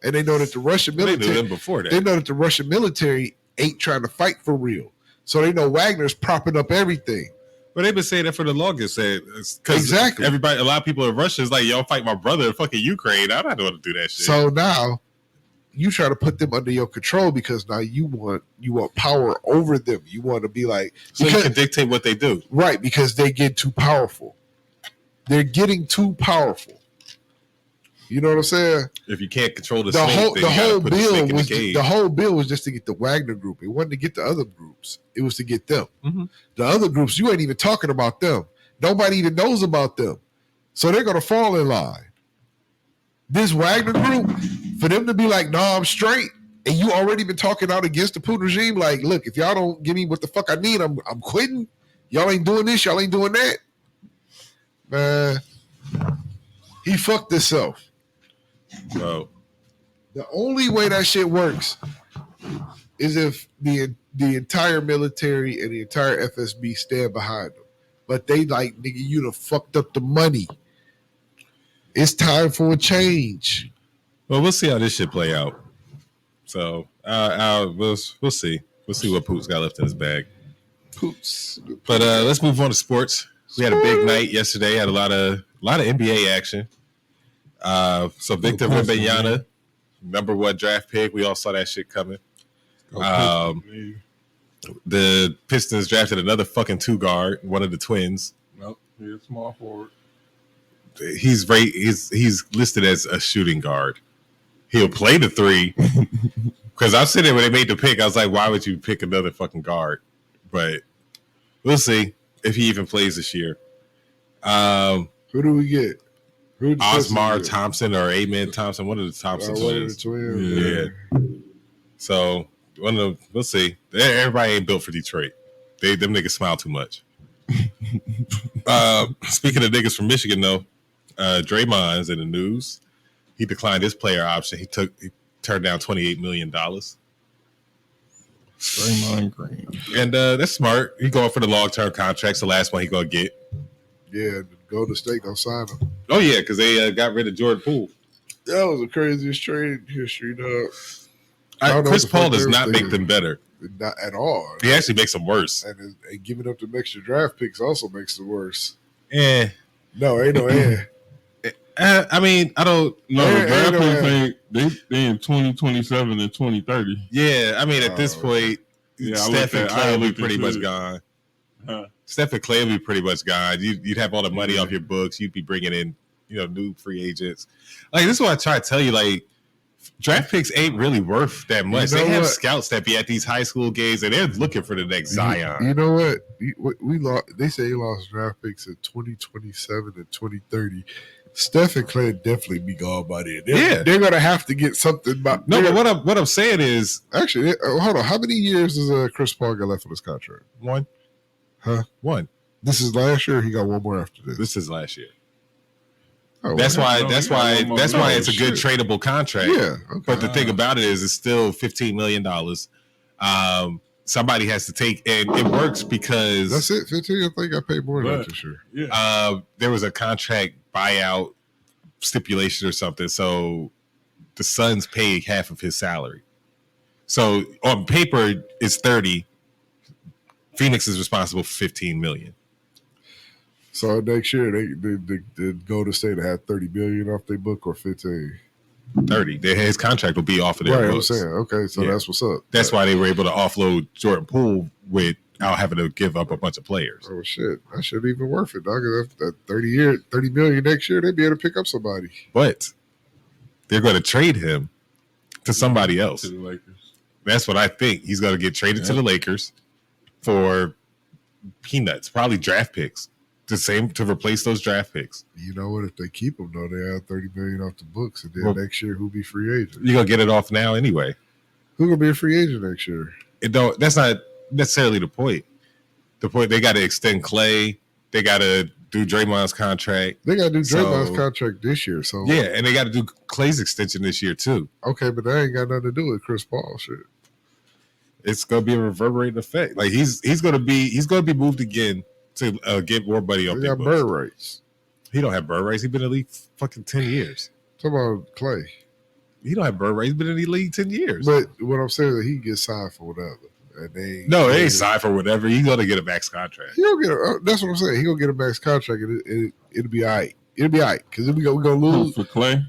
A: And they know that the Russian military,
B: they knew them before that.
A: They know that the Russian military ain't trying to fight for real. So they know Wagner's propping up everything.
B: But they've been saying that for the longest.
A: Exactly.
B: A lot of people in Russia is like, yo, fight my brother in fucking Ukraine. I'm not going to do that shit.
A: So now you try to put them under your control because now you want power over them. You want to be like,
B: so you can dictate what they do.
A: Right, because they get too powerful. They're getting too powerful. You know what I'm saying?
B: If you can't control the
A: whole bill was just to get the Wagner group. It wasn't to get the other groups. It was to get them.
B: Mm-hmm.
A: The other groups, you ain't even talking about them. Nobody even knows about them. So they're going to fall in line. This Wagner group, for them to be like, nah, I'm straight, and you already been talking out against the Putin regime, like, look, if y'all don't give me what the fuck I need, I'm quitting. Y'all ain't doing this, y'all ain't doing that. Man, he fucked himself.
B: Bro.
A: The only way that shit works is if the entire military and the entire FSB stand behind them. But they like, nigga, you done fucked up the money. It's time for a change.
B: Well, we'll see how this shit play out. So we'll see. We'll see what Poots got left in his bag.
A: Poots.
B: But let's move on to sports. We had a big night yesterday. Had a lot of NBA action. So Victor Wembanyama, number 1 draft pick. We all saw that shit coming. The Pistons drafted another fucking 2 guard, one of the twins.
C: Nope, he's a small forward.
B: He's listed as a shooting guard. He'll play the 3. Because I was sitting there when they made the pick, I was like, why would you pick another fucking guard? But we'll see if he even plays this year.
A: Who do we get?
B: Osmar Thompson or Amen Thompson, one of the Thompson twins. Yeah. So we'll see. Everybody ain't built for Detroit. Them niggas smile too much. Speaking of niggas from Michigan, though, Draymond's in the news. He declined his player option. He turned down $28 million.
C: Draymond Green.
B: And that's smart. He going for the long-term contracts. The last one he gonna get.
A: Yeah, Golden State gonna sign him.
B: Oh yeah, because they got rid of Jordan Poole.
A: That was the craziest trade in history, dog.
B: Chris Paul does not make them better.
A: Not at all.
B: He actually makes them worse.
A: And giving up the extra draft picks also makes them worse.
B: Eh.
A: No, ain't no
B: I mean, I don't know.
C: The draft picks they in 2027 and 2030.
B: Yeah, I mean, at this point, Steph and Clay will be pretty much gone. Steph and Clay will be pretty much gone. You'd have all the money off your books. You'd be bringing in, new free agents. Like, this is what I try to tell you. Like, draft picks ain't really worth that much.
A: You know
B: they have
A: what?
B: scouts that be at these high school games and they're looking for the next Zion.
A: You know what? We lost. They say he lost draft picks in 2027 and 2030. Steph and Clay definitely be gone by then. They're gonna have to get something. But
B: what I'm saying is
A: actually, hold on. How many years does Chris Paul got left on his contract?
B: one.
A: Huh?
B: One.
A: This is last year. He got one more after this.
B: This is last year.
A: Oh,
B: That's
A: well,
B: why it's a good tradable contract.
A: Yeah. Okay.
B: But the thing about it is it's still $15 million. Somebody has to take, and it works because
A: that's it. 15. I think I paid more than that this year.
C: Yeah.
B: There was a contract buyout stipulation or something, so the Suns paid half of his salary. So on paper, it's 30. Phoenix is responsible for 15 million.
A: So next year, they Golden State had 30 million off their book or 15.
B: 30. His contract will be off of their
A: Right,
B: books.
A: I'm saying. Okay, so that's what's up.
B: That's why they were able to offload Jordan Poole without having to give up a bunch of players.
A: Oh shit, that shouldn't even worth it, dog. That 30 million next year, they'd be able to pick up somebody.
B: But they're going to trade him to somebody else.
C: To the Lakers.
B: That's what I think. He's going to get traded to the Lakers for peanuts, probably draft picks. To replace those draft picks.
A: You know what? If they keep him, though, they have 30 million off the books, and then next year, who'll be free agent?
B: You're gonna get it off now anyway.
A: Who gonna be a free agent next year?
B: That's not necessarily the point. The point, they got to extend Clay. They got to do Draymond's contract.
A: They got to do Draymond's contract this year. So
B: yeah, and they got to do Clay's extension this year too.
A: Okay, but that ain't got nothing to do with Chris Paul shit.
B: It's gonna be a reverberating effect. Like he's gonna be moved again to get more money off.
A: He got bird rights.
B: He don't have bird rights. He's been in the league fucking 10 years.
A: Talk about Clay.
B: He don't have bird rights. He's been in the league 10 years.
A: But what I'm saying is that he gets signed for whatever. And
B: they ain't signed for whatever. He's gonna get a max contract.
A: He'll get that's what I'm saying. He'll get a max contract, and it'll be all right. It'll be all right because we're gonna lose
C: for Clay.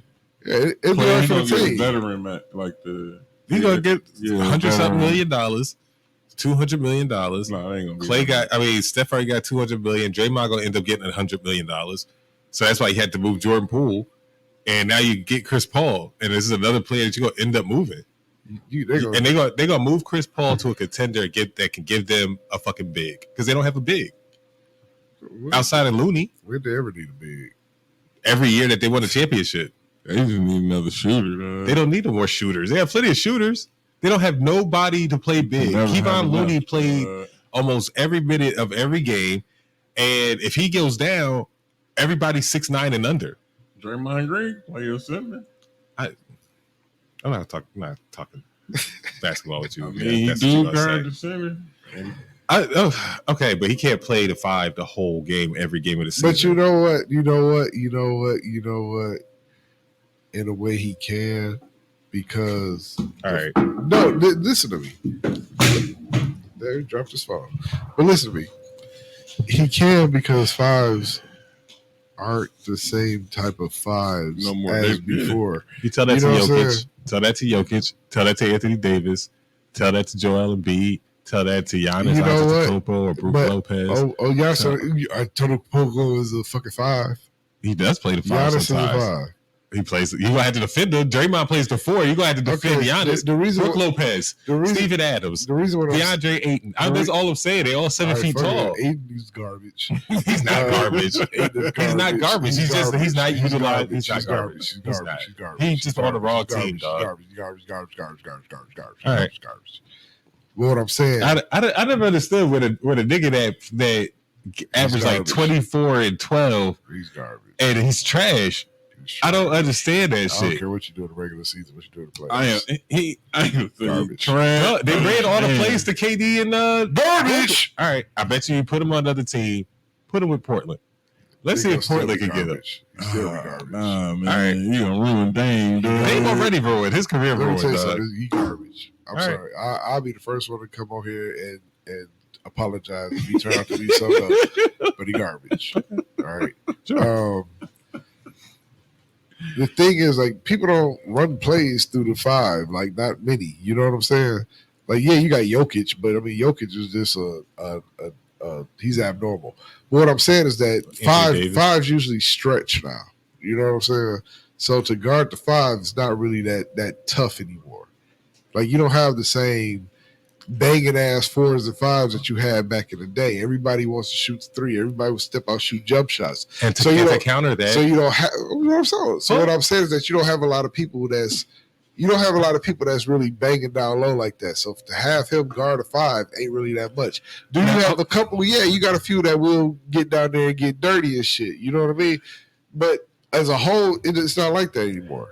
A: Yeah, it'll be all right for the team.
C: Veteran, like the
B: he's gonna get $100-something million. $200 million.
C: No, it ain't
B: gonna be Steph already got $200 million. Draymond gonna end up getting $100 million. So that's why you had to move Jordan Poole. And now you get Chris Paul. And this is another player that you're gonna end up moving. They're gonna move Chris Paul to a contender that can give them a fucking big. Because they don't have a big. Outside of Looney.
A: When they ever need a big?
B: Every year that they won a championship.
C: They just need another shooter.
B: They don't need no more shooters. They have plenty of shooters. They don't have nobody to play big. Kevon Looney played almost every minute of every game, and if he goes down, everybody's 6'9" and under.
C: Draymond Green, play your center.
B: I'm not talking basketball with you.
C: I mean, he do guard the center.
B: Okay, but he can't play the 5 the whole game, every game of the season.
A: But you know what? In a way, he can. Because
B: all right,
A: no, listen to me. There, he dropped his phone. But listen to me. He can because 5s aren't the same type of 5s
C: no more
A: as before.
B: You tell that to Jokic. Tell that to Jokic. Tell that to Anthony Davis. Tell that to Joel Embiid. Tell that to Giannis Antetokounmpo or Brook Lopez.
A: Giannis Antetokounmpo is a fucking 5.
B: He does play the 5
A: Giannis
B: sometimes.
A: Is a 5.
B: He plays. You gonna have to defend him. Draymond plays the 4. You gonna have to defend Giannis. Brook Lopez, Steven Adams, DeAndre Ayton. That's all I'm saying. They all 7 feet tall.
A: Ayton's garbage.
B: He's not garbage. He's not garbage. He's not utilized. He's not garbage.
A: He's garbage.
B: He's just on the wrong team, dog.
A: Garbage.
B: All right.
A: What I'm saying,
B: I never understood what a nigga that averaged like 24 and 12.
A: He's garbage,
B: and he's trash. I don't understand that shit.
A: I don't care what you do in the regular season, what you do in the playoffs.
C: I am garbage.
B: They ran all the plays to KD and
A: garbage.
B: All right, I bet you put him on another team. Put him with Portland. Let's see if Portland can get him.
A: He's still garbage.
C: Nah, man.
B: All right,
C: you gonna ruin Dame.
B: Dame already ruined his career.
A: Let me tell you something. He's garbage. I'm
B: all
A: sorry. Right. I'll be the first one to come on here and apologize if he turned out to be something else. But he garbage. All right.
B: Sure.
A: The thing is, like, people don't run plays through the 5, like, not many. You know what I'm saying? Like, yeah, you got Jokic, but I mean, Jokic is just he's abnormal. But what I'm saying is that fives usually stretch now. You know what I'm saying? So to guard the 5 is not really that tough anymore. Like you don't have the same banging ass 4s and 5s that you had back in the day. Everybody wants to shoot 3. Everybody will step out, shoot jump shots.
B: And to,
A: So you
B: and to
A: don't-
B: counter that,
A: So you don't have. You know what I'm saying? So what I'm saying is that you don't have a lot of people that's really banging down low like that. So to have him guard a 5 ain't really that much. Do you have a couple? Yeah, you got a few that will get down there and get dirty and shit. You know what I mean? But as a whole, it's not like that anymore.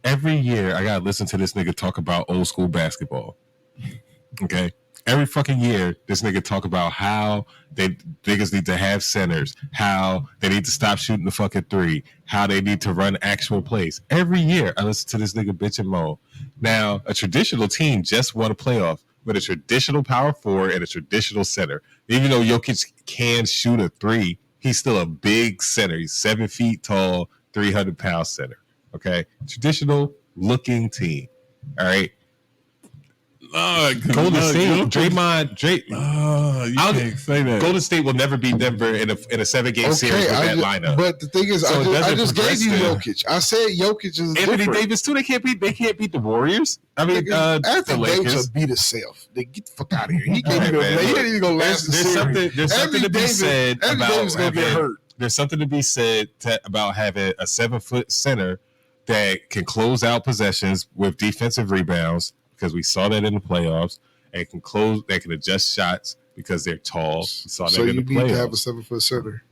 B: every year I gotta listen to this nigga talk about old school basketball. Okay. Every fucking year, this nigga talk about how niggas need to have centers, how they need to stop shooting the fucking 3, how they need to run actual plays. Every year, I listen to this nigga bitch and moan. Now, a traditional team just won a playoff with a traditional power forward and a traditional center. Even though Jokic can shoot a 3, he's still a big center. He's 7 feet tall, 300-pound center. Okay, traditional looking team. All right. Golden State, Draymond, Drake.
C: You
B: I'll-
C: can't say that.
B: Golden State will never beat Denver in a 7-game series with that lineup.
A: But the thing is,
B: So it
A: I
B: doesn't
A: just gave you
B: progress
A: Jokic. I said Jokic is
B: Anthony
A: different.
B: Davis too. They can't beat the Warriors. I mean, the
A: Anthony Davis
B: Lakers.
A: will beat himself. They get the fuck out of here. He
B: All
A: can't
B: right,
A: even.
B: man.
A: He ain't even gonna last the
B: There's
A: series.
B: something. There's something to be said
A: Anthony
B: about
A: Davis gonna get
B: having.
A: hurt.
B: There's something to be said about having a 7-foot center that can close out possessions with defensive rebounds, because we saw that in the playoffs, and they can adjust shots because they're tall. We saw that
A: So
B: in
A: you
B: the
A: need to have
B: playoffs.
A: a 7-foot center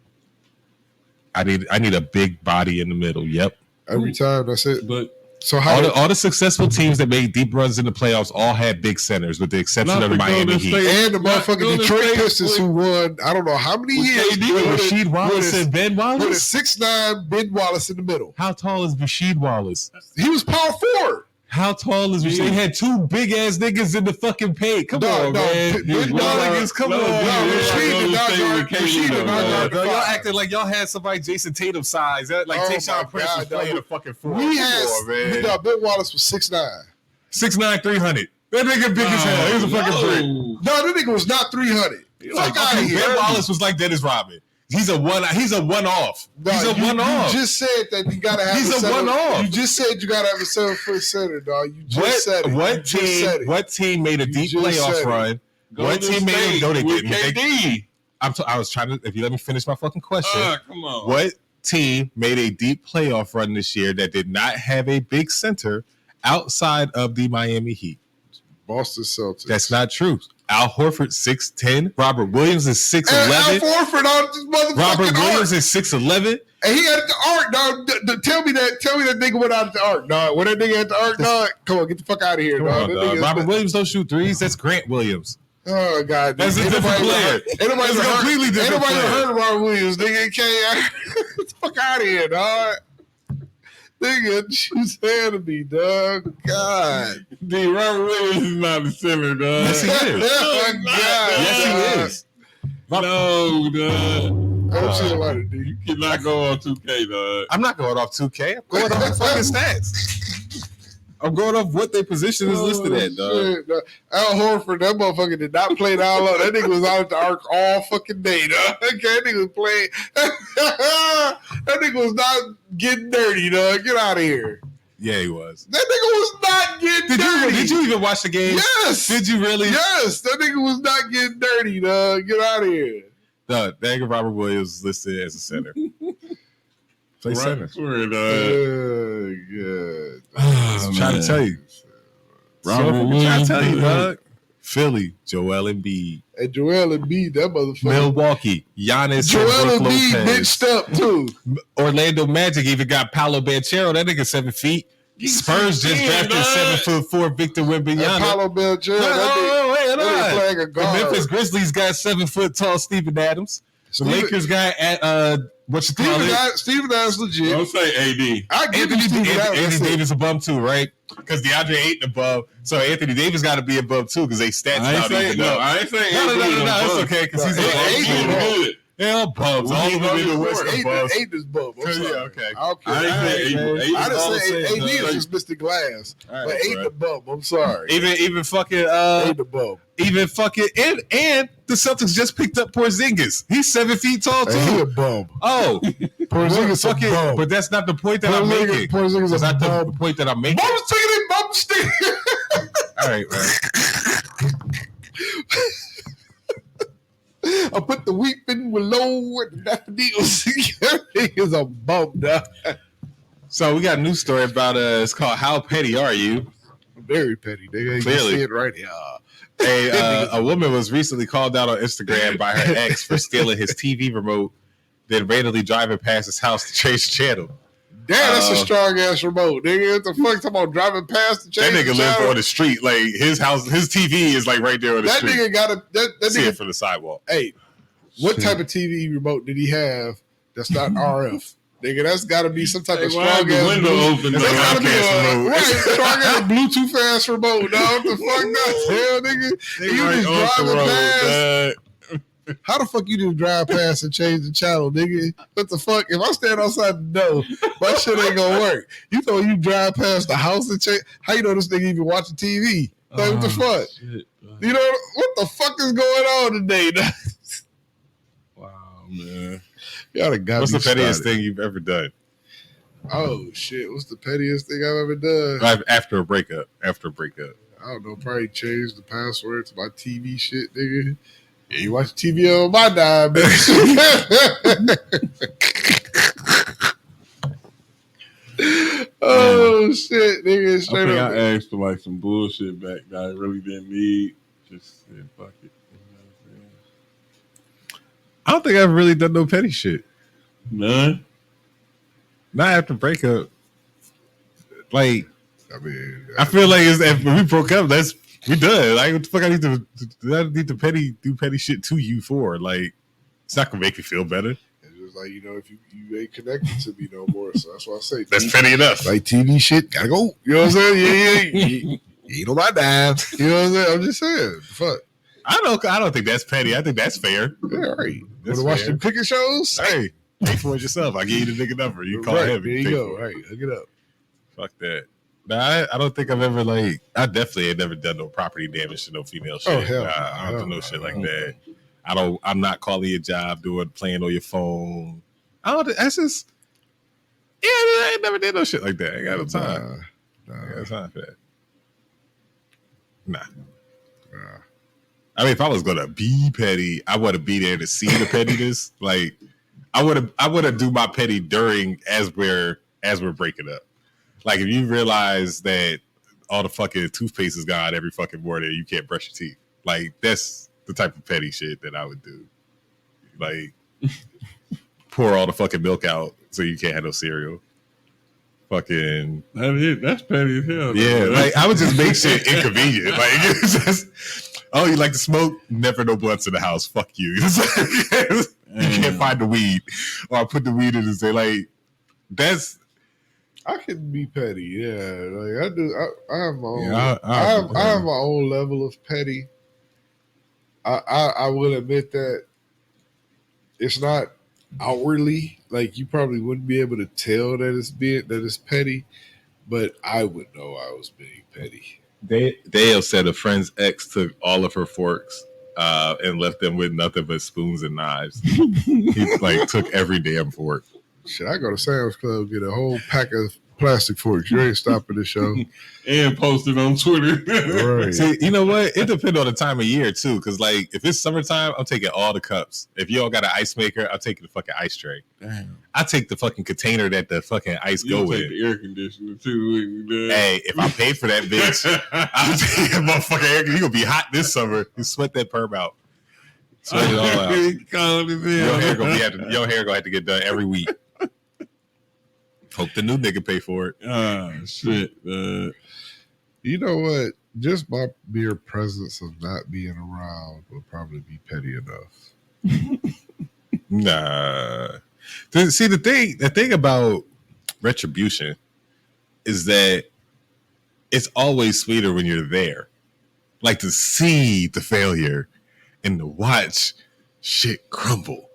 B: I need a big body in the middle. Yep.
A: every time. That's it.
C: But
A: So how?
B: All the successful teams that made deep runs in the playoffs all had big centers, with the exception
C: Not
B: of the
C: the
B: Miami
C: Golden
B: Heat.
C: State.
A: and the
C: Not
A: motherfucking
C: Golden
A: Detroit
C: State
A: Pistons,
C: with-
A: who won I don't know how many years.
C: KD,
A: with a-
B: Rasheed Wallace
A: with a-
B: and Ben
A: with a
B: Wallace.
A: 6'9" Ben Wallace in the middle.
B: How tall is Rasheed Wallace?
A: He was power forward.
B: How tall is Rasheed? They had 2 big ass niggas in the fucking paint. Come on, man.
A: Ben
B: Y'all
A: Wallace.
B: niggas, come
C: No,
B: on.
C: no,
A: Rasheed did not guard. Rasheed did not guard the
B: Y'all
A: 5.
B: acting like y'all had somebody Jason Tatum size. Like
A: Oh
B: Tayshaun
A: my
B: Prince was
A: God,
B: playing
A: dog.
B: a fucking 4.
A: We
B: Come
A: had
B: on, man.
A: Ben Wallace was 6'9".
B: 6'9", 300. That nigga big as hell. He was a fucking brick.
A: No, that nigga was not 300.
B: Like,
A: Fuck out of
B: okay,
A: here.
B: Ben Wallace was like Dennis Rodman. He's a one-off. He's a
A: No,
B: one-off.
A: You just said that you gotta have.
B: He's a
A: 7
B: one-off.
A: You just said you gotta have a 7-foot center, dog. You just said it.
B: What
A: You just said it.
B: What team made a deep
A: just
B: playoff
A: said it.
B: run? What
C: Golden
B: team made
C: State
B: it? No, they
C: with
B: didn't.
C: KD.
B: I was trying to. If you let me finish my fucking question,
C: Come on.
B: what team made a deep playoff run this year that did not have a big center outside of the Miami Heat?
A: Boston Celtics.
B: That's not true. Al Horford 6'10". Robert Williams is
A: And
B: 6'11".
A: Al Horford on this motherfucking
B: Robert Williams
A: arc.
B: is 6'11".
A: And he had the arc, dog. Tell me that nigga went out at the arc, dog. When that nigga had the arc, dog, come on, get the fuck out of here,
B: Come
A: dog.
B: on,
A: That
B: dog.
A: nigga-
B: Robert Williams don't shoot threes. That's Grant Williams.
A: Oh god,
B: That's a
A: Ain't
B: different
A: nobody
B: player.
A: heard- Ain't nobody
B: That's a
A: heard-
B: completely
A: Ain't
B: different
A: nobody
B: player.
A: heard of Robert Williams, nigga. Can't get the fuck out of here, dog. Nigga, you saying to me, dog. God.
C: D. Robert Williams is not the center, dog.
B: Yes, he is.
A: Oh, God.
B: Yes, he is.
C: No, dog.
A: I don't see a lot of D.
C: You cannot go on 2K, dog.
B: I'm not going off 2K. I'm going off the fucking stats. I'm going off what their position is listed at, dog.
A: Shit, dog. Al Horford, that motherfucker did not play down low. That nigga was out at the arc all fucking day, dog. Okay, that nigga was playing. That nigga was not getting dirty, dog. Get out of here.
B: Yeah, he was.
A: That nigga was not getting dirty.
B: Did you even watch the game?
A: Yes.
B: Did you really?
A: Yes, that nigga was not getting dirty, dog. Get out of here.
B: No, that nigga Robert Williams is listed as a center. Play center.
C: Swear, dog.
A: Oh, good.
B: I'm trying to tell you.
C: Robert
B: I'm trying
C: Williams.
B: to tell you, dog. Philly, Joel Embiid.
A: And Joel Embiid, that motherfucker.
B: Milwaukee, Giannis
A: Joel
B: and Brook
A: Embiid
B: Lopez.
A: bitched up, too.
B: Orlando Magic even got Paolo Banchero. That nigga 7 feet. Spurs just drafted 7'4" Victor
A: And
B: Wembanyama.
A: Paulo Belcher, that
B: Wait,
A: nigga
B: hold on.
A: playing a
B: The
A: guard.
B: Memphis Grizzlies got 7 foot tall Steven Adams. The Lakers got at what you call it?
A: Steven Adams legit.
C: Don't say AD.
A: I give you Steven Adams.
B: Anthony
A: that's it.
B: Davis above too, right? Because DeAndre ain't above, so Anthony Davis got to be above too because they stats
C: I ain't
B: not
C: saying
B: even
C: no.
B: up.
C: I ain't saying
B: No,
C: AD.
B: it's okay because he's
A: No,
B: above
A: AD
B: too.
A: is
C: good.
B: Hell, bubs. All the way to the West Coast, bubs.
A: Ain't this bub. I'm sorry.
B: Yeah, okay.
A: I don't care.
C: I ain't say
A: I didn't say
C: eight.
A: AD is just Mr. Glass,
B: All
A: but
B: right,
A: ain't
B: bro.
A: the bub. I'm sorry.
B: Even fucking
A: Ain't the bub.
B: even fucking and the Celtics just picked up Porzingis. He's 7 feet tall too.
A: Hey, he a bum.
B: Oh,
A: Porzingis a
B: fucking,
A: bum.
B: but that's not the point that I'm making.
A: Porzingis
B: That's
A: a
B: not the
A: bum.
B: point that I'm making.
A: Bum sticky, bum sticky.
B: All right, man.
A: I put the weeping willow with the daffodils. Nigga's a bum, dog.
B: So we got a news story about it's called "How Petty Are You?"
A: Very petty, nigga. You
B: Clearly.
A: see it right here.
B: A woman was recently called out on Instagram by her ex for stealing his TV remote, then randomly driving past his house to change the channel.
A: Damn, that's a strong ass remote, nigga. What the fuck? Talking about driving past the
B: That
A: change
B: nigga
A: the
B: lives
A: channel?
B: on the street. Like his house, his TV is like right there on the
A: That
B: street.
A: nigga got a that
B: See
A: nigga.
B: it from the sidewalk.
A: Hey, what type of TV remote did he have that's not RF? Nigga, that's got to be some type of
C: Why is
A: strong
C: the
A: ass
C: window open?
A: That's gotta be
B: Comcast remote.
A: right, strong ass Bluetooth ass remote, dog. What the fuck that hell, nigga? You
C: right
A: just
C: off the
A: driving
C: road,
A: past.
C: dog.
A: How the fuck you just drive past and change the channel, nigga? What the fuck? If I stand outside the door, my shit ain't gonna work. You know you drive past the house and change. How you know this nigga even watching TV? Like what the fuck?
C: Shit.
A: You know what the fuck is going on today?
C: Wow, man.
A: Y'all got
B: What's
A: me
B: the pettiest
A: started.
B: thing you've ever done?
A: Oh shit! What's the pettiest thing I've ever done?
B: After a breakup. After a breakup.
A: I don't know. Probably change the password to my TV shit, nigga. Yeah, you watch TV on my dime, bitch. Oh shit, nigga!
C: I
A: Straight
C: think
A: up.
C: I asked for like some bullshit back that I really didn't need. Just said, fuck it. You know what I'm saying?
B: I don't think I've really done no petty shit.
C: None.
B: Not after breakup. Like,
A: I mean,
B: I feel like if we broke up, we done. Like, what the fuck I need to do petty shit to you for? Like, it's not gonna make me feel better.
A: it's just like if you ain't connected to me no more, so that's why I say
B: That's petty enough.
A: like TV shit. Gotta go. You know what I'm saying? Yeah. You ain't on my dime. You know what I'm saying? I'm just saying. Fuck.
B: I don't think that's petty. I think that's fair.
A: Yeah, right.
B: That's
A: Want to watch
B: fair.
A: them cooking shows?
B: Hey, pay for it yourself. I give you the nigga number. You call
A: right,
B: him.
A: there you
B: pay
A: go.
B: for it.
A: Right, hook it up.
B: Fuck that. Nah, I don't think I've ever I definitely ain't never done no property damage to no female shit.
A: Oh, hell
B: Nah,
A: no.
B: I don't do no
A: Hell
B: shit
A: no.
B: like that. I'm not calling your job, playing on your phone. That's just, yeah, I ain't never did no shit like that. I ain't got no time. I ain't got no time for that. Nah. I mean, if I was gonna be petty, I want to be there to see the pettiness. Like, I would have do my petty as we're breaking up. Like, if you realize that all the fucking toothpaste is gone every fucking morning, you can't brush your teeth. Like, that's the type of petty shit that I would do. Like, pour all the fucking milk out so you can't have no cereal. Fucking
C: That's petty as hell.
B: yeah,
C: though.
B: like I would just make shit inconvenient. Like, it's just, oh, you like to smoke? Never no blunts in the house. Fuck you. You can't find the weed, or I put the weed in and say like, that's.
A: I can be petty, yeah. Like I do. I have my own.
B: Yeah,
A: I have my own level of petty. I will admit that it's not outwardly like you probably wouldn't be able to tell that it's petty, but I would know I was being petty.
B: Dale said a friend's ex took all of her forks and left them with nothing but spoons and knives. He like took every damn fork.
A: Should I go to Sam's Club get a whole pack of plastic forks? You ain't stopping the show.
C: And posted on Twitter.
A: Right.
B: See, you know what? It depends on the time of year too. Because like, if it's summertime, I'm taking all the cups. If you all got an ice maker, I'll take the fucking ice tray.
C: Damn.
B: I take the fucking container that the fucking ice
C: You
B: go
C: take
B: in.
C: the air conditioner too.
B: Hey, if I pay for that bitch, I'll take that motherfucking air. You gonna be hot this summer. You sweat that perm out. Sweat it all out.
C: Cold as
B: Your hair
C: hell.
B: gonna have to get done every week. Hope the new nigga pay for it.
C: Ah, shit.
A: You know what? Just my mere presence of not being around will probably be petty enough.
B: Nah. See, the thing about retribution is that it's always sweeter when you're there. Like to see the failure and to watch shit crumble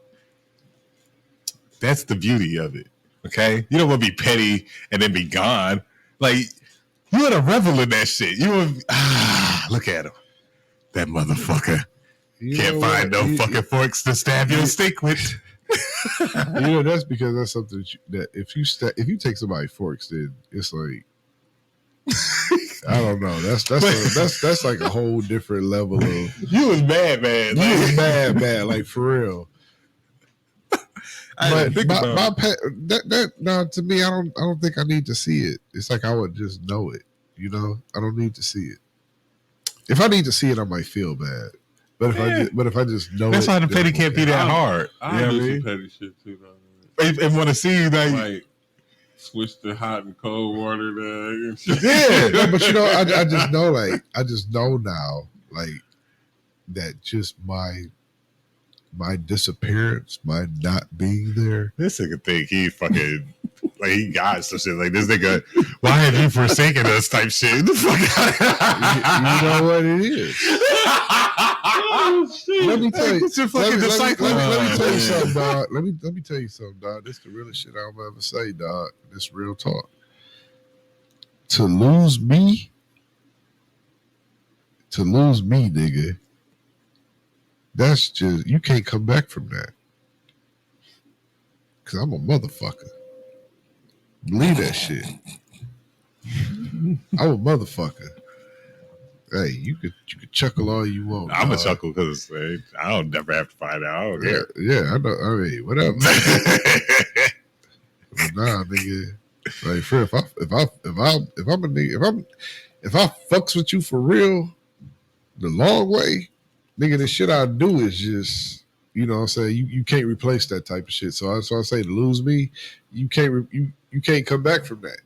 B: That's the beauty of it. Okay, you don't want to be petty and then be gone. Like you want to revel in that shit. You want look at him, that motherfucker. Can't find no fucking forks to stab your steak with.
A: That's because that's something that if you take somebody's forks, then it's like I don't know. That's like a whole different level of.
B: You was bad, man.
A: You was bad, like for real. But my pet no, to me, I don't think I need to see it. It's like I would just know it. I don't need to see it. If I need to see it, I might feel bad. But if I just know
B: that's
A: it,
B: why the petty can't be that hard.
C: I do some petty shit too, though.
B: If want to see you
C: like switch to hot and cold water there and shit.
A: Yeah, but I just know now, like that just my disappearance, my not being there.
B: This nigga think he fucking like he got some shit like this nigga. Why have you forsaken us? Type shit. The fuck out.
A: You know what it is. Let me tell you. Let me tell you something, dog. Let me tell you something, dog. This is the realest shit I'll ever say, dog. This real talk. To lose me, nigga. That's just you can't come back from that. Cause I'm a motherfucker. Believe that shit. I'm a motherfucker. Hey, you could chuckle all you want.
B: I'm a chuckle because I don't never have to find out. I don't care.
A: Yeah, I know. I mean, whatever. But nah, nigga. Like, for if I'm a nigga, if I fucks with you for real, the long way, nigga, the shit I do is just, you know what I'm saying, you can't replace that type of shit. So I say to lose me, you can't come back from that.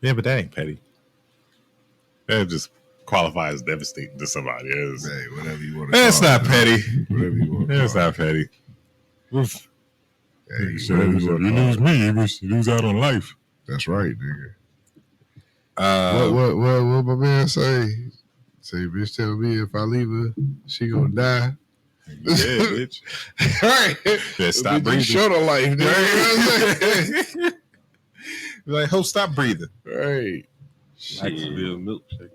B: Yeah, but that ain't petty. That just qualifies devastating to somebody. It's,
A: hey, whatever you want to.
B: That's not petty.
A: Whatever you want.
B: That's not petty.
A: Hey,
B: You lose me, you lose out on life.
A: That's right, nigga. What my man say? Say, bitch, tell me if I leave her, she gonna die.
B: Yeah, bitch.
A: Right.
B: Just stop breathing.
A: Short of life, nigga.
B: Like, ho, stop breathing.
A: Right.
C: Jacksonville milkshake.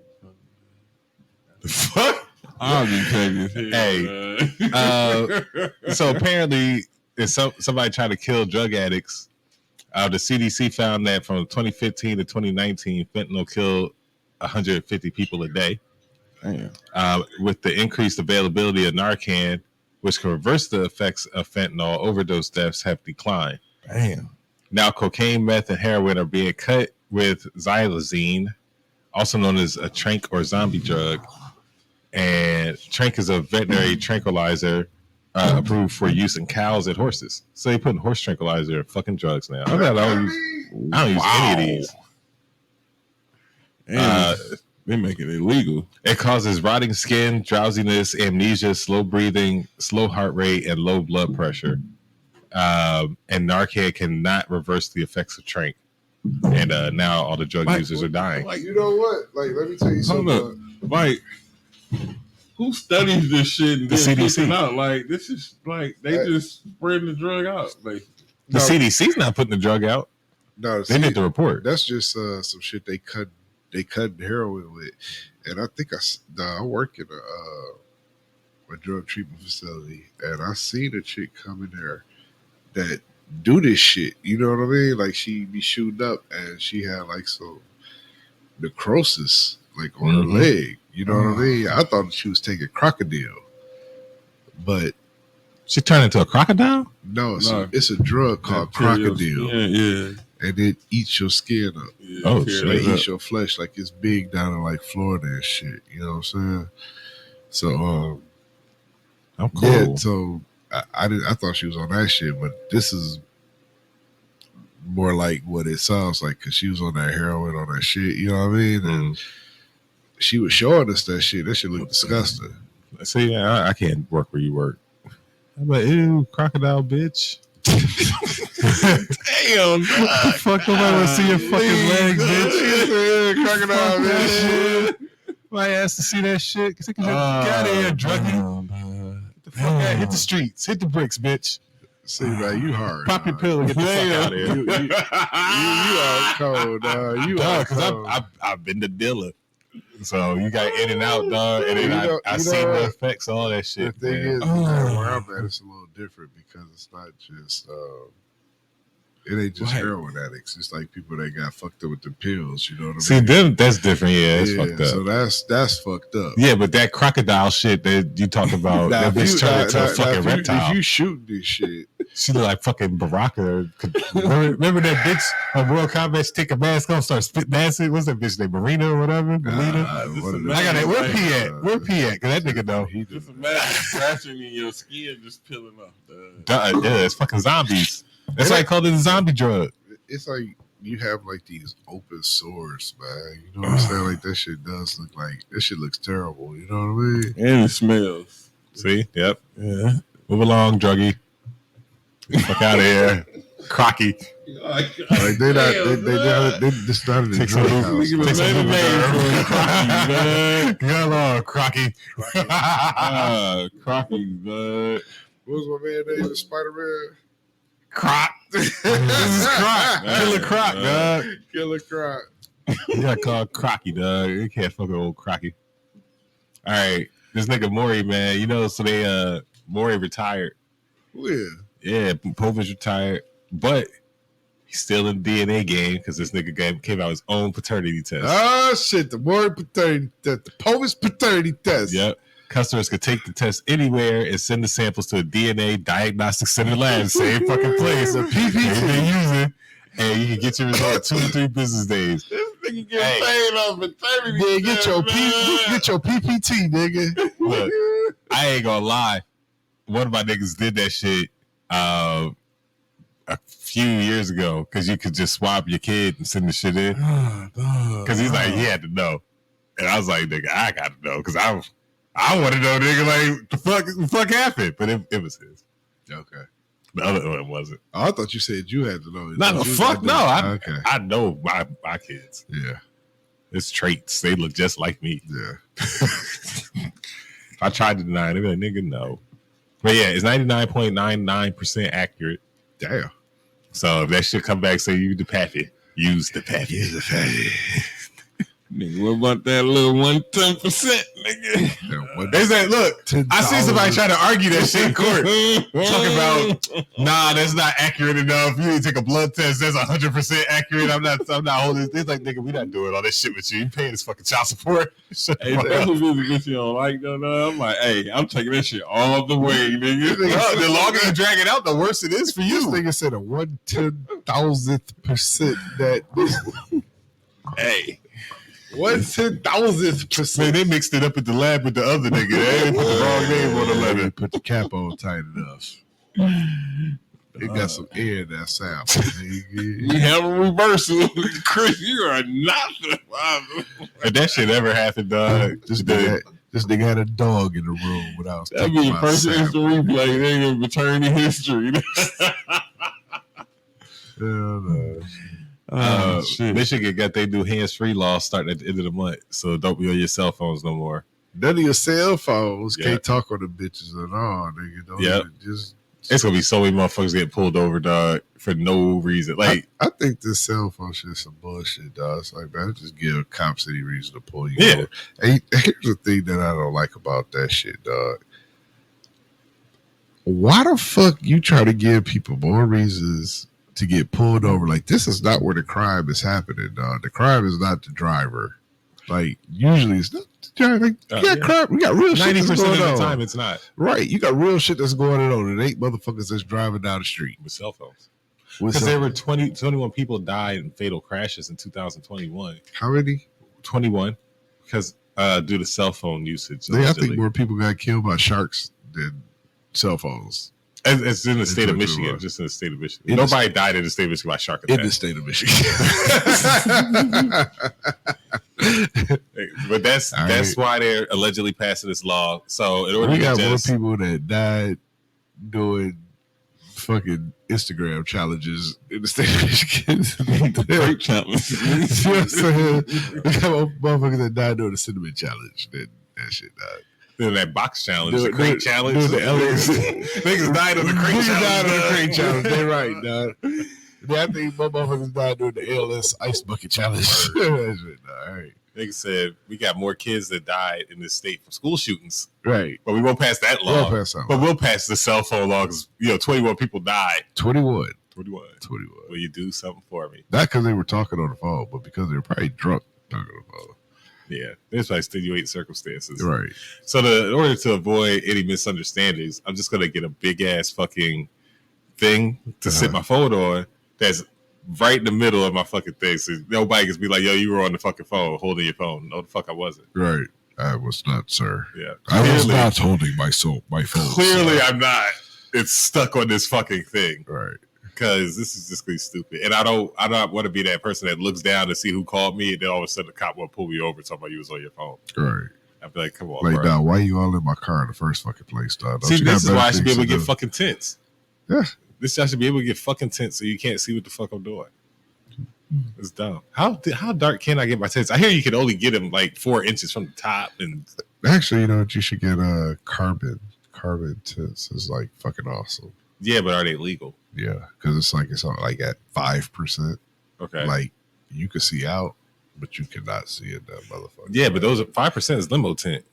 B: The fuck?
C: I'll be taking
B: Hey, so apparently, if somebody tried to kill drug addicts, the CDC found that from 2015 to 2019, fentanyl killed 150 people a day.
C: Damn.
B: With the increased availability of Narcan, which can reverse the effects of fentanyl, overdose deaths have declined.
C: Damn.
B: Now, cocaine, meth, and heroin are being cut with xylazine, also known as a tranq or zombie drug. And tranq is a veterinary tranquilizer approved for use in cows and horses. So they putting horse tranquilizer in fucking drugs now. I don't use any of these.
C: They make it illegal.
B: It causes rotting skin, drowsiness, amnesia, slow breathing, slow heart rate, and low blood pressure. And Narcan cannot reverse the effects of tranq. And now all the drug users are dying.
A: Like, you know what? Like, let me tell you something.
C: Like, who studies this shit and
B: The
C: then
B: CDC.
C: puts it out? Like, this is like they just spreading the drug out. Like,
B: The CDC's not putting the drug out.
A: No,
B: They made the report.
A: That's just some shit they cut heroin with. And I think I work in a drug treatment facility, and I seen a chick come in there that do this shit. You know what I mean? Like, she be shooting up, and she had like some necrosis like on her leg. You know what I mean? I thought she was taking crocodile, but
B: She turned into a crocodile?
A: no, it's a drug called crocodile,
C: yeah.
A: and it eats your skin up.
C: Yeah,
B: Oh,
C: tear
B: shit.
A: It
C: it up.
A: eats your flesh like it's big down in like Florida and shit. You know what I'm saying? So
B: I'm cool.
A: yeah, so I thought she was on that shit, but this is more like what it sounds like, because she was on that heroin, on that shit. You know what I mean? And she was showing us that shit. That shit looked disgusting.
B: See, I can't work where you work. I'm like, ew, crocodile, bitch. Damn, fuck, nobody want to see your fucking legs, bitch.
A: Crocodile, bitch.
B: My ass to see that shit. Get out of here, druggie. Get the fuck out. Hit the streets. Hit the bricks, bitch.
A: See, man, you hard.
B: Pop your pill and get the fuck out of here.
A: You are cold, dog. You are
B: because
A: cold.
B: I've been the dealer. So you got in and out, dog, and then I seen the effects, all that shit.
A: The thing is, man, where I'm at, it's a little different because it's not just it ain't just heroin addicts. It's like people that got fucked up with the pills. You know what I mean?
B: See, them that's different. Yeah, it's fucked up.
A: So that's fucked up.
B: Yeah, but that crocodile shit that you talk about, that bitch turned into a fucking reptile.
A: If you shoot this shit,
B: she look like fucking Baraka. Remember that bitch on World Combat? She take a mask off, start spit dancing. What's that bitch named? Marina or whatever? Melina?
A: I
B: got that. Where P at? Where P at? Because that nigga know.
C: Just imagine scratching in your skin, just peeling off.
B: Yeah, it's fucking zombies. That's why I call it a zombie drug.
A: It's like you have like these open sores, man. You know what I'm saying? Like that shit does look like that shit looks terrible. You know what I mean?
C: And it smells.
B: See? Yep. Yeah. Move along, druggie. Fuck out of here. Crocky.
A: Like they just not in the drug house.
B: Get along, Crocky.
C: Crocky, bud.
A: What was my man name? Spider-Man?
B: Croc. This is Croc. Killer Croc, dog.
A: Killer Croc.
B: You gotta call Crocky, dog. You can't fuck with old Crocky. All right. This nigga Maury, man. You know, so they Maury retired.
A: Yeah.
B: Yeah, Povich retired, but he's still in the DNA game because this nigga came out his own paternity test.
A: Oh shit, the Maury paternity test, the Povich paternity test.
B: Yep. Customers could take the test anywhere and send the samples to a DNA diagnostic center lab, same fucking place. A PPT using, and you can get your result 2 to 3 business days.
C: This nigga get paid off paternity.
A: Yeah, get your PPT, nigga.
B: Look, I ain't gonna lie. One of my niggas did that shit a few years ago because you could just swap your kid and send the shit in. Because he's like, he had to know, and I was like, nigga, I got to know because I want to know, nigga, like the fuck happened, but it was his.
A: Okay.
B: The other one wasn't.
A: Oh, I thought you said you had to know.
B: No, the fuck no. I know my kids.
A: Yeah.
B: It's traits. They look just like me.
A: Yeah.
B: If I tried to deny it, they'd be like, nigga, no. But yeah, it's 99.99% accurate.
A: Damn.
B: So if that shit come back, say you the pappy, use the pappy.
A: Use the pappy.
C: Nigga, what about that little 110%, nigga?
B: They said, look, I see somebody trying to argue that shit in court. Talking about, nah, that's not accurate enough. You need to take a blood test. That's 100% accurate. I'm not holding this. Like, nigga, we not doing all this shit with you. You paying this fucking child support.
C: Hey, that's what bitch you don't like, though. I'm like, hey, I'm taking that shit all the way, nigga.
B: The longer you drag it out, the worse it is for you.
A: This nigga said a 1/10,000% that.
B: Hey.
A: 1/10,000%.
B: Man, they mixed it up at the lab with the other nigga. They put the wrong name on the letter.
A: Put the cap on tight enough. It got some air in that sound.
C: We have a reversal. Chris, you are not the father.
B: If that shit ever happened, dog,
A: This nigga had a dog in the room when I was
C: That'd be the first
A: sample.
C: instant replay. Nigga, paternity history.
B: Shit. Michigan got they new hands-free law starting at the end of the month, so don't be on your cell phones no more.
A: None of your cell phones can't talk on the bitches at all, nigga. Don't even
B: it's gonna be so many motherfuckers getting pulled over, dog, for no reason. Like
A: I think this cell phone shit is some bullshit, dog. It's like, man, just give cops any reason to pull you over. And here's the thing that I don't like about that shit, dog. Why the fuck you try to give people more reasons to get pulled over? Like, this is not where the crime is happening, dog. The crime is not the driver. Like, usually it's not the driver. Like, crime. We got real shit that's going on.
B: 90% of the time, it's not.
A: Right. You got real shit that's going on. It ain't motherfuckers that's driving down the street.
B: With cell phones. Because there were 21 people died in fatal crashes in 2021.
A: How many?
B: 21. Because due to cell phone usage.
A: I think more people got killed by sharks than cell phones.
B: It's in the state of Michigan. Just in the state of Michigan. Nobody died in the state of Michigan by shark attack.
A: In the state of Michigan.
B: But that's why they're allegedly passing this law. So in order
A: we
B: to
A: got more people that died doing fucking Instagram challenges in the state of Michigan.
C: Great challenge.
A: You know what I'm saying? We got more motherfuckers that died doing the cinnamon challenge than that shit died.
B: Doing that box challenge, the
D: Do-
B: crate
D: do-
B: challenge.
D: do the Elliot-
B: Niggas died on the crate
D: Niggas
B: challenge.
D: died on the
B: dog.
D: crate challenge. They right, dog. Yeah, I think my motherfuckers died doing the ALS ice bucket challenge. That shit, dog. All right.
B: Niggas said we got more kids that died in this state from school shootings,
D: Right.
B: but we won't pass that law.
D: Well past that.
B: But we'll pass the cell phone law because 21 people died.
D: 21.
B: 21.
D: 21.
B: Will you do something for me?
D: Not because they were talking on the phone, but because they were probably drunk talking on the phone.
B: Yeah, there's like extenuating circumstances.
D: Right.
B: So in order to avoid any misunderstandings, I'm just gonna get a big ass fucking thing to sit my phone on that's right in the middle of my fucking thing. So nobody can be like, yo, you were on the fucking phone, holding your phone. No, the fuck I wasn't.
D: Right. I was not, sir.
B: Yeah.
D: I was
B: Clearly-
D: not holding my phone.
B: Clearly
D: sir.
B: I'm not. It's stuck on this fucking thing.
D: Right.
B: Because this is just gonna be stupid. And I don't want to be that person that looks down to see who called me and then all of a sudden the cop will pull me over talking about you was on your phone.
D: Right.
B: I'd be like, come on,
D: Like,
B: bro.
D: now, why you all in my car in the first fucking place, dog? Don't
B: See,
D: you got
B: this is
D: better
B: why I should be
D: things
B: able to get
D: do?
B: fucking tense.
D: Yeah.
B: This I should be able to get fucking tense so you can't see what the fuck I'm doing. It's dumb. How dark can I get my tents? I hear you can only get them like 4 inches from the top, and
D: Actually, you know what? You should get carbon tints. Is like fucking awesome.
B: yeah, but are they legal?
D: Yeah, because it's like at 5%.
B: Okay.
D: Like you can see out, but you cannot see in that motherfucker.
B: Yeah, but those are 5% is limo tint.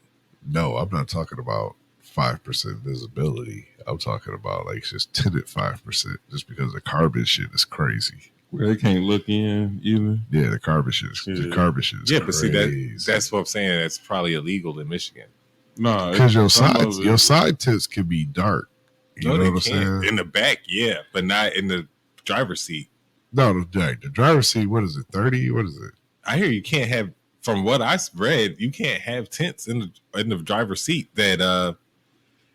D: No, I'm not talking about 5% visibility. I'm talking about like just tinted 5%, just because the carbon shit is crazy.
C: Where they can't look in either.
D: Yeah, the carbon shit is
B: Yeah,
D: crazy.
B: but see that's what I'm saying. That's probably illegal in Michigan.
C: No,
D: because your
C: some
D: sides,
C: of it-
D: your side tints can be dark. You
B: No,
D: know
B: they
D: what I'm
B: can't.
D: saying?
B: In the back, yeah, but not in the driver's seat.
D: No, the driver's seat. What is it? 30? What is it?
B: I hear you can't have. From what I read, you can't have tents in the driver's seat. That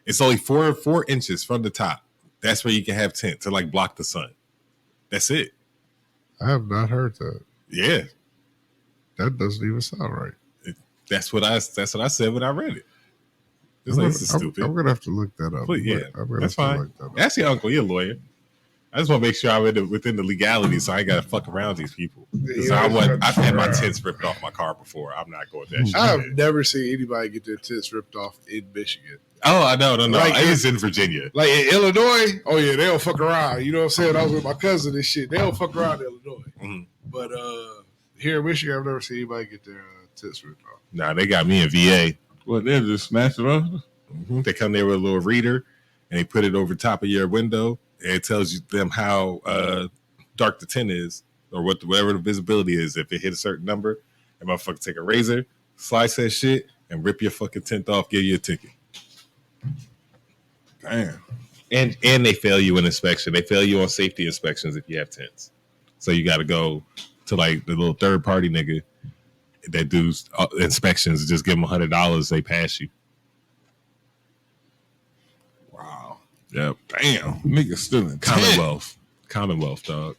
B: it's only 4 inches from the top. That's where you can have tent to like block the sun. That's it.
D: I have not heard that.
B: Yeah,
D: That doesn't even sound right.
B: that's what I said when I read it. It's like, this is stupid.
D: I'm gonna have to look that up.
B: But yeah,
D: I'm gonna
B: that's
D: have to
B: fine.
D: look that up.
B: That's your uncle. You're a lawyer. I just want to make sure I'm within the legality, so I ain't got to fuck around these people. 'Cause
A: Yeah,
B: I've had my tents ripped off my car before. I'm not going that shit.
A: I have never seen anybody get their tits ripped off in Michigan.
B: Oh, I know, no.
A: Like
B: I was in Virginia.
A: Like in Illinois, oh yeah, they don't fuck around. You know what I'm saying? I was with my cousin and shit. They don't fuck around in Illinois.
B: Mhm.
A: But here in Michigan, I've never seen anybody get their tits ripped off.
B: Nah, they got me in VA.
C: Well, they'll just snatch it off.
B: They come there with a little reader and they put it over top of your window and it tells you them how dark the tent is or whatever the visibility is. If it hit a certain number, and motherfucker take a razor, slice that shit, and rip your fucking tent off, give you a ticket.
C: Damn.
B: And they fail you in inspection. They fail you on safety inspections if you have tents. So you got to go to like the little third party nigga that do inspections. Just give them $100. They pass you.
C: Wow.
B: Yep.
C: Damn. Niggas still in
B: Commonwealth, dog.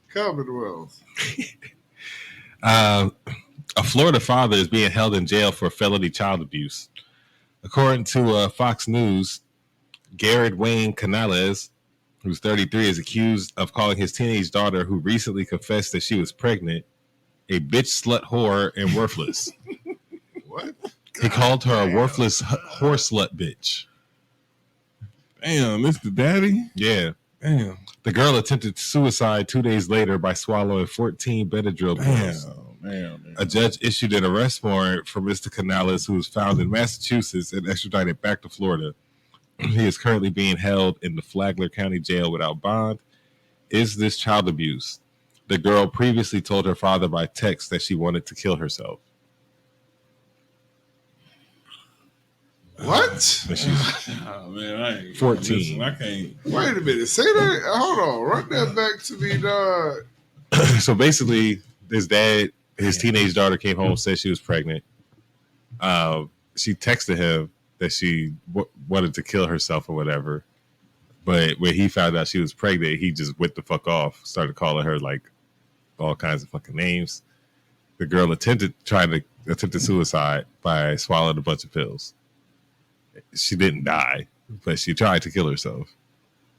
A: Commonwealth.
B: A Florida father is being held in jail for felony child abuse. According to Fox News, Garrett Wayne Canales, who's 33, is accused of calling his teenage daughter, who recently confessed that she was pregnant, a bitch, slut, whore, and worthless.
A: What?
B: He called her a worthless whore slut bitch.
C: Damn, this the daddy?
B: Yeah.
C: Damn.
B: The girl attempted suicide 2 days later by swallowing 14 Benadryl pills.
C: Damn.
B: A judge issued an arrest warrant for Mr. Canales, who was found in Massachusetts and extradited back to Florida. He is currently being held in the Flagler County Jail without bond. Is this child abuse? The girl previously told her father by text that she wanted to kill herself.
A: What?
B: And she's
C: Oh, man, I ain't
B: 14.
C: Listen, I can't.
A: Wait a minute. Say that. Hold on. Run that back to me, dog.
B: So basically, his teenage daughter came home, said she was pregnant. She texted him that she wanted to kill herself or whatever. But when he found out she was pregnant, he just went the fuck off, started calling her like all kinds of fucking names. The girl attempted suicide by swallowing a bunch of pills. She didn't die, but she tried to kill herself.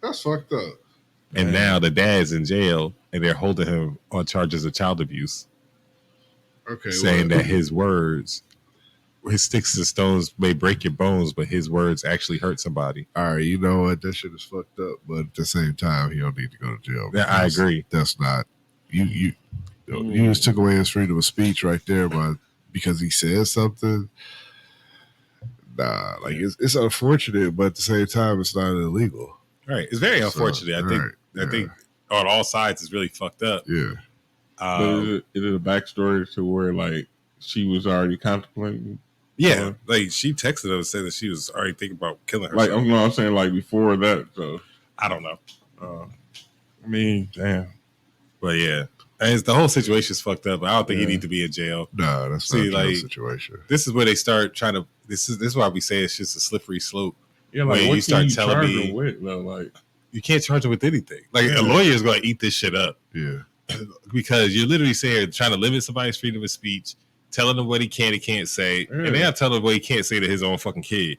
A: That's fucked up.
B: And now the dad's in jail, and they're holding him on charges of child abuse,
A: Okay.
B: saying that his words his sticks and stones may break your bones, but his words actually hurt somebody.
D: All right, you know what? That shit is fucked up, but at the same time, he don't need to go to jail.
B: Yeah, I agree.
D: That's not you just took away his freedom of speech right there, but because he said something. Nah, like it's unfortunate, but at the same time, it's not illegal.
B: Right. It's very unfortunate. I think on all sides it's really fucked up.
D: Yeah.
C: But is it a backstory to where like she was already contemplating?
B: Yeah, like she texted us and said that she was already thinking about killing
C: Like
B: herself.
C: I'm saying, like before that. So
B: I don't know,
C: I mean, damn.
B: but yeah, the whole situation's fucked up. I don't think he need to be in jail.
D: No, that's
B: See,
D: not a
B: like,
D: situation.
B: This is where they start trying to. This is why we say it's just a slippery slope.
C: Yeah, like
B: When
C: what
B: you start
C: can you
B: telling
C: charge
B: me-
C: him with, though? Like
B: You can't charge him with anything. Like
C: Yeah.
B: a lawyer is going to eat this shit up
D: Yeah.
B: because you're literally saying trying to limit somebody's freedom of speech, telling him what he can and can't say,
C: Yeah.
B: and then telling him what he can't say to his own fucking kid.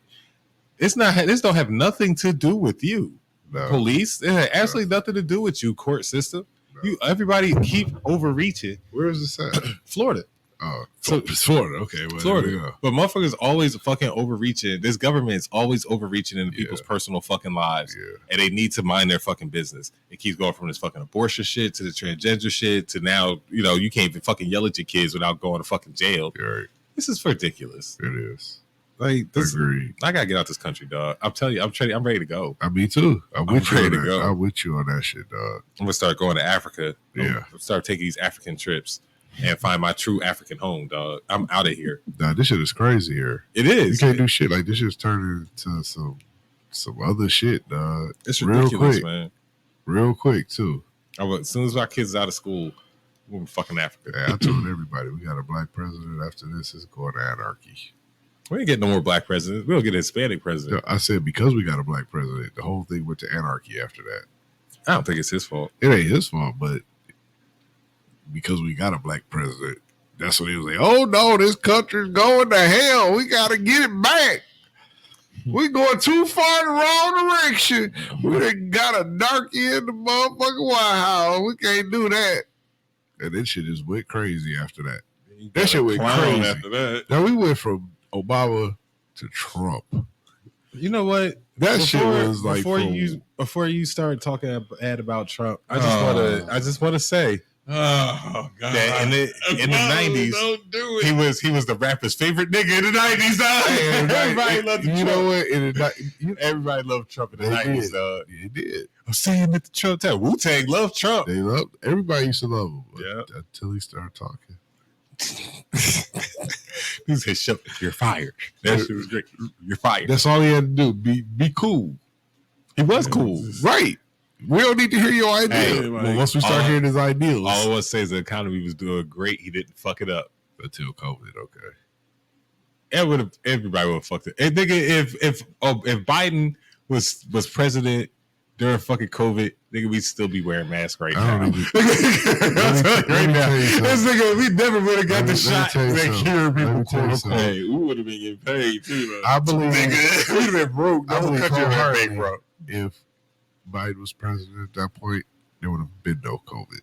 B: It's not. This don't have nothing to do with you.
D: No.
B: Police, it had absolutely nothing to do with you. Court system, everybody keep overreaching.
D: Where is this at?
B: Florida,
D: Oh,
B: So-
D: it's Florida. Okay, well,
B: Florida,
D: there we go.
B: but motherfuckers always fucking overreaching. This government is always overreaching into people's personal fucking lives,
D: Yeah.
B: and they need to mind their fucking business. It keeps going from this fucking abortion shit to the transgender shit to now, you can't even fucking yell at your kids without going to fucking jail.
D: You're right.
B: This is ridiculous.
D: It is.
B: Like this,
D: Agreed.
B: I gotta get out this country, dog. I'm telling you, I'm ready to go.
D: Me too. I'm with you
B: ready
D: on
B: to
D: that.
B: go.
D: I'm with you on that shit, dog.
B: I'm gonna start going to Africa.
D: Yeah.
B: Start taking these African trips and find my true African home, dog. I'm out of here.
D: Nah, this shit is crazy here.
B: It
D: You
B: is.
D: can't do shit like this. Shit's turning into some other shit, dog.
B: It's
D: real
B: ridiculous,
D: quick.
B: man.
D: Real quick too.
B: As soon as my kids is out of school, we're in fucking Africa.
D: Yeah, I told everybody we got a black president. After this, it's going to anarchy.
B: We ain't getting no more black presidents. We don't get a Hispanic president.
D: I said because we got a black president, the whole thing went to anarchy after that.
B: I don't think it's his fault.
D: It ain't his fault, but because we got a black president, that's what he was like. Oh no, this country's going to hell. We got to get it back. We going too far in the wrong direction. We done got a darky in the motherfucking White House. We can't do that. And then shit just went crazy after that. That shit went
C: Clown
D: crazy.
C: after that.
D: Now we went from Obama to Trump.
B: You know what?
D: That shit was like
B: before you start talking bad about Trump, I just want to say
C: Oh God!
B: that in the '90s,
C: don't do it.
B: he was the rapper's favorite nigga in the '90s. Dog. Everybody loved
D: you
B: Trump.
D: know what?
B: Everybody loved Trump in the
D: They
B: '90s.
D: did.
B: Dog.
D: It did.
B: I'm saying that the Trump time. Wu-Tang loved Trump.
D: They loved. Everybody used to love him. But
B: Yeah.
D: Until he started talking.
B: He said, "Shut. You're fired." That shit was great. You're fired.
D: That's all he had to do. Be cool.
B: He was cool.
D: Right. We don't need to hear your idea.
B: Hey,
D: well, once we start
B: all-
D: hearing his ideas.
B: All I want to say is the economy was doing great. He didn't fuck it up.
D: Until COVID, okay.
B: Everybody would have fucked it. And nigga, if Biden was president during fucking COVID, nigga, we'd still be wearing masks right
D: I
B: now.
D: don't even.
B: I'm telling you right
D: let me
B: now.
D: tell you something.
B: This nigga, we never would have got
D: Let
B: the
D: me
B: shot
D: tell you
B: that
D: something.
B: cured
D: Let
B: people,
D: me tell
B: quote
D: you
B: unquote.
D: something.
C: Hey, we would have been getting paid too. Though.
D: I believe.
B: Nigga, we'd have been broke.
D: I
B: The whole
D: believe
B: country would have been
D: wholeheartedly
B: broke.
D: if Biden was president at that point, there would have been no COVID.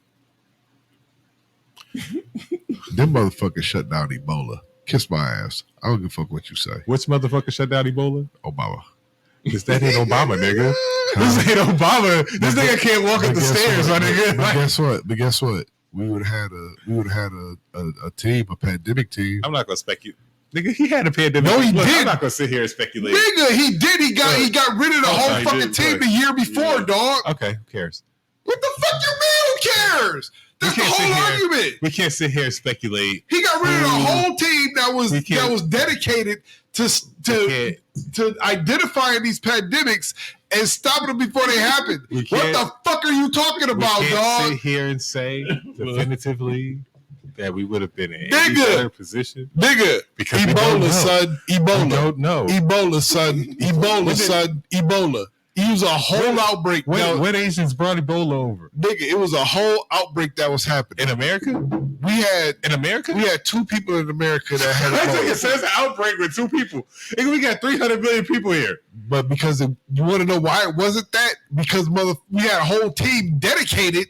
D: Them motherfuckers shut down Ebola. Kiss my ass. I don't give a fuck what you say.
B: Which motherfucker shut down Ebola?
D: Obama.
B: Because that ain't Obama, nigga. This ain't Obama. This nigga can't walk up the stairs, my nigga.
D: But guess what? But guess what? We would have had a team, a pandemic team.
B: I'm not gonna speculate. Nigga, he had a pandemic.
A: No, he
B: Look,
A: did.
B: I'm not gonna sit here and speculate.
A: Nigga, he did. He got rid of the
B: Oh,
A: whole
B: no, he
A: fucking
B: did,
A: team
B: but-
A: the year before,
B: Yeah.
A: dog.
B: Okay, who cares?
A: What the fuck you mean? Who cares? That's the
B: can't sit
A: whole
B: here.
A: argument.
B: We can't sit here and speculate.
A: He got rid of the whole team that was
B: We can't-
A: dedicated
B: We
A: to
B: can't-
A: to identifying these pandemics and stopping them before they happen.
B: We
A: What
B: can't-
A: the fuck are you talking
B: We
A: about,
B: can't
A: dog?
B: sit here and say definitively that we would have been in any
A: Nigga.
B: better position
A: Nigga,
B: because we don't know.
A: Ebola, son.
B: We
A: Ebola.
B: don't know.
A: Ebola, son. Ebola,
B: When did-
A: son. Ebola. It was a whole outbreak. that-
B: What Asians brought Ebola over?
A: Nigga, it was a whole outbreak that was happening.
B: In America?
A: We had
B: In America?
A: two people in America that had
B: That nigga
A: Ebola.
B: says outbreak with 2 people. Nigga, we got 300 million people here.
A: But because you want to know why it wasn't that? Because we had a whole team dedicated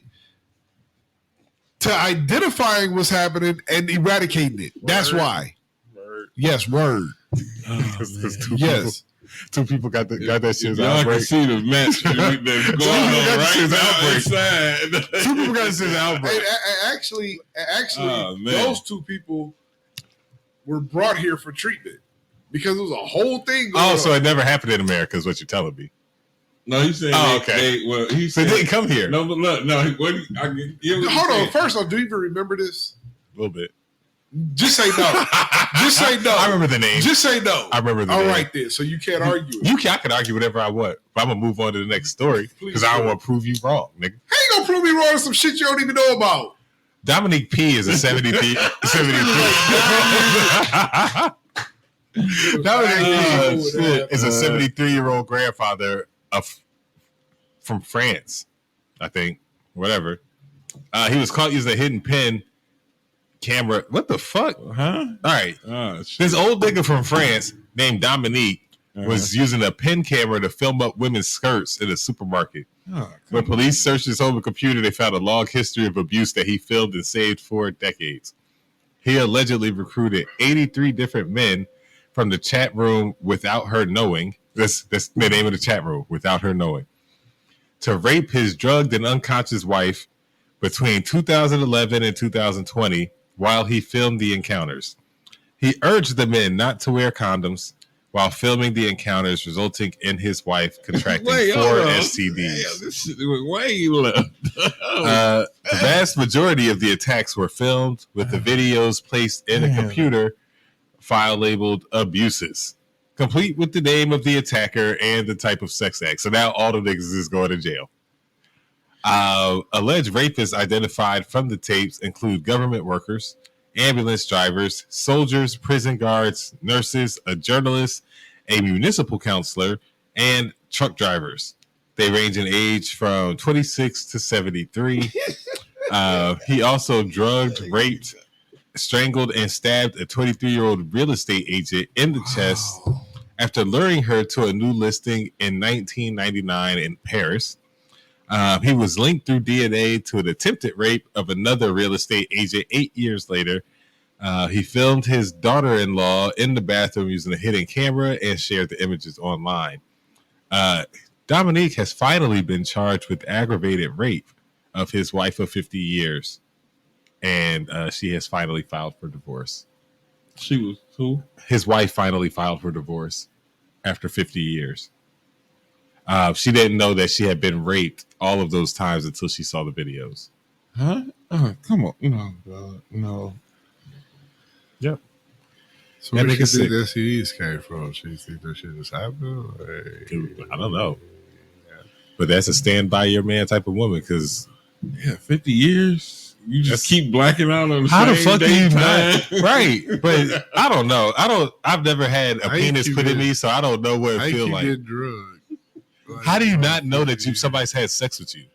A: to identifying what's happening and eradicating it. That's
C: Word.
A: why.
C: Word.
D: Yes, word.
B: Because
D: Yes.
B: two people got that shit's
C: Y'all can
B: outbreak.
C: see the match that's going on right now inside.
B: Two people got this shit's outbreak.
A: Actually,
C: Oh, man.
A: those two people were brought here for treatment because it was a whole thing going
B: Oh,
A: on.
B: so it never happened in America is what you're telling me.
C: No, he said.
B: Oh, okay.
C: He
B: So
C: said
B: they didn't come here.
C: No, but look, no.
A: Hold on. First off, do you even remember this?
B: A little bit.
A: Just say no. Just say no.
B: I remember the name.
A: Just say no.
B: I remember the
A: All
B: name.
A: right then. So you can't argue it.
B: I can argue whatever I want, but I'm gonna move on to the next story because I don't want to prove you wrong, nigga.
A: How you gonna prove me wrong on some shit you don't even know about?
B: Dominique P is a 73. Dominique P is a 73-year-old grandfather from France, I think. Whatever. He was caught using a hidden pen camera. What the fuck?
C: Huh?
B: All right.
C: Shit.
B: This old nigga from France named Dominique was using a pen camera to film up women's skirts in a supermarket. When police searched his home computer, they found a long history of abuse that he filmed and saved for decades. He allegedly recruited 83 different men from the chat room without her knowing. That's the name of the chat room, without her knowing. To rape his drugged and unconscious wife between 2011 and 2020 while he filmed the encounters. He urged the men not to wear condoms while filming the encounters, resulting in his wife contracting 4 STDs.
C: Damn, this shit went way left.
B: The vast majority of the attacks were filmed with the videos placed in a computer file labeled abuses, complete with the name of the attacker and the type of sex act. So now all the niggas is going to jail. Alleged rapists identified from the tapes include government workers, ambulance drivers, soldiers, prison guards, nurses, a journalist, a municipal counselor, and truck drivers. They range in age from 26 to 73. He also drugged, raped, strangled, and stabbed a 23-year-old real estate agent in the chest after luring her to a new listing in 1999 in Paris. He was linked through DNA to an attempted rape of another real estate agent 8 years later. He filmed his daughter-in-law in the bathroom using a hidden camera and shared the images online. Dominique has finally been charged with aggravated rape of his wife of 50 years. And she has finally filed for divorce.
C: She was who?
B: His wife finally filed for divorce after 50 years. She didn't know that she had been raped all of those times until she saw the videos.
C: Huh? Oh, come on. No, God. No.
B: Yep.
D: So
B: That
D: where
B: nigga
D: she think
B: sick.
D: the STDs came from? She think that shit just happened?
B: I don't know. But that's a stand by your man type of woman because
C: Yeah, 50 years? You just keep blacking out on the
B: how the
C: same
B: fuck do
C: day
B: you
C: time?
B: not? Right. But I don't know. I've never had a
D: I ain't
B: penis
D: keep
B: put in
D: getting-
B: me, so I don't know what
D: I
B: it feel
D: keep
B: like.
D: getting drugged. Like,
B: How do you not know that somebody's had sex with you?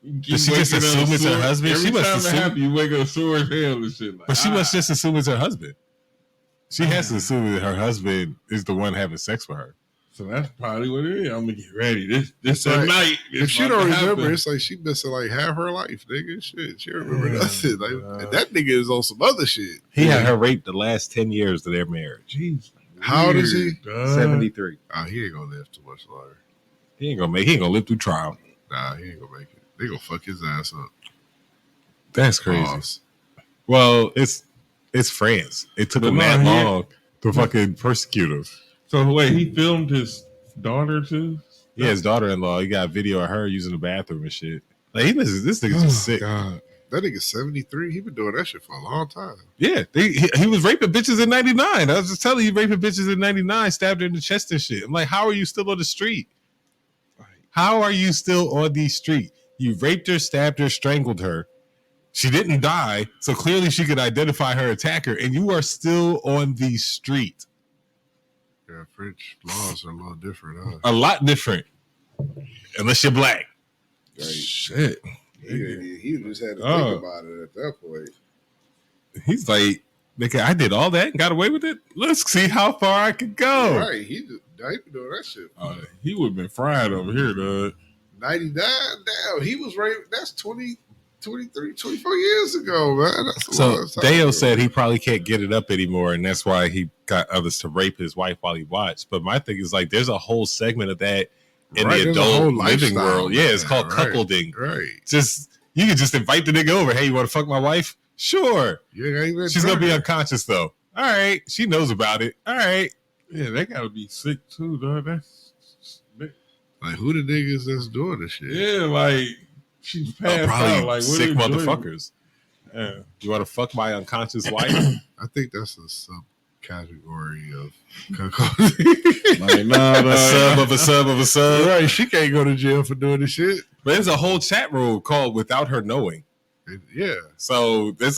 C: You keep
B: Does she just
C: waking up
B: assume it's her
C: sore-
B: husband?
C: Every
B: She must
C: time
B: assume-
C: it happens, you wake up sore as hell and shit. Like,
B: But she must just assume it's her husband. She has to assume that her husband is the one having sex with her.
C: So that's probably what it is. I'm gonna get ready. This
D: Right.
C: at night.
D: If
C: It's
D: she
C: about
D: don't
C: to
D: remember,
C: happen.
D: it's like she missing like half her life, nigga. Shit, she don't remember
C: Yeah.
D: nothing. Like and that nigga is on some other shit.
B: He had her raped the last 10 years of their marriage.
C: Jeez.
D: How old is he?
C: Weird, dog.
B: 73.
D: Oh, he ain't gonna live too much longer.
B: He ain't gonna live through trial.
D: Nah, he ain't gonna make it. They gonna fuck his ass up.
B: That's crazy.
D: Pause.
B: Well, it's France. It took
C: But
B: him
C: no,
B: that
C: he-
B: long to fucking persecute him.
C: So wait, he filmed his daughter too?
B: Yeah, his daughter-in-law. He got a video of her using the bathroom and shit. Like this nigga's just sick.
D: God. That nigga 73. He been doing that shit for a long time.
B: Yeah, he was raping bitches in 99. I was just telling you, raping bitches in 99, stabbed her in the chest and shit. I'm like, how are you still on the street? How are you still on the street? You raped her, stabbed her, strangled her. She didn't die, so clearly she could identify her attacker, and you are still on the street.
D: Yeah, French laws are a little different, huh?
B: A lot different, unless you're black.
C: Shit.
A: He just had to
B: Oh.
A: think about it at that point.
B: He's like, nigga, I did all that and got away with it. Let's see how far I could go.
A: Right. He been doing that shit.
C: He would have been fried over here, dog.
A: 99 down. He was raped. That's 20.
D: 23, 24 years ago, man. That's a
B: So
D: long time
B: Dale
D: ago.
B: said he probably can't get it up anymore, and that's why he got others to rape his wife while he watched. But my thing is like, there's a whole segment of that in
D: Right,
B: the
D: there's a
B: adult
D: whole
B: living
D: lifestyle,
B: world. Yeah, it's
D: man.
B: called
D: Right.
B: cuckolding.
D: Right.
B: Just you can just invite the nigga over. Hey, you want to fuck my wife? Sure.
D: You ain't even
B: She's gonna be
D: drunk.
B: unconscious though. All right, she knows about it. All right.
C: Yeah, they gotta be sick too, dog.
D: Like, who the niggas that's doing this shit?
C: Yeah, like she's passed
B: Probably
C: out. Like what
B: sick
C: they doing?
B: motherfuckers.
C: Yeah.
B: You want to fuck my unconscious wife?
D: I think that's a subcategory of cuckolding.
C: Like nah,
B: A sub of a sub of a sub.
D: Right, she can't go to jail for doing this shit.
B: But there's a whole chat room called "Without Her Knowing."
D: And, yeah,
B: So there's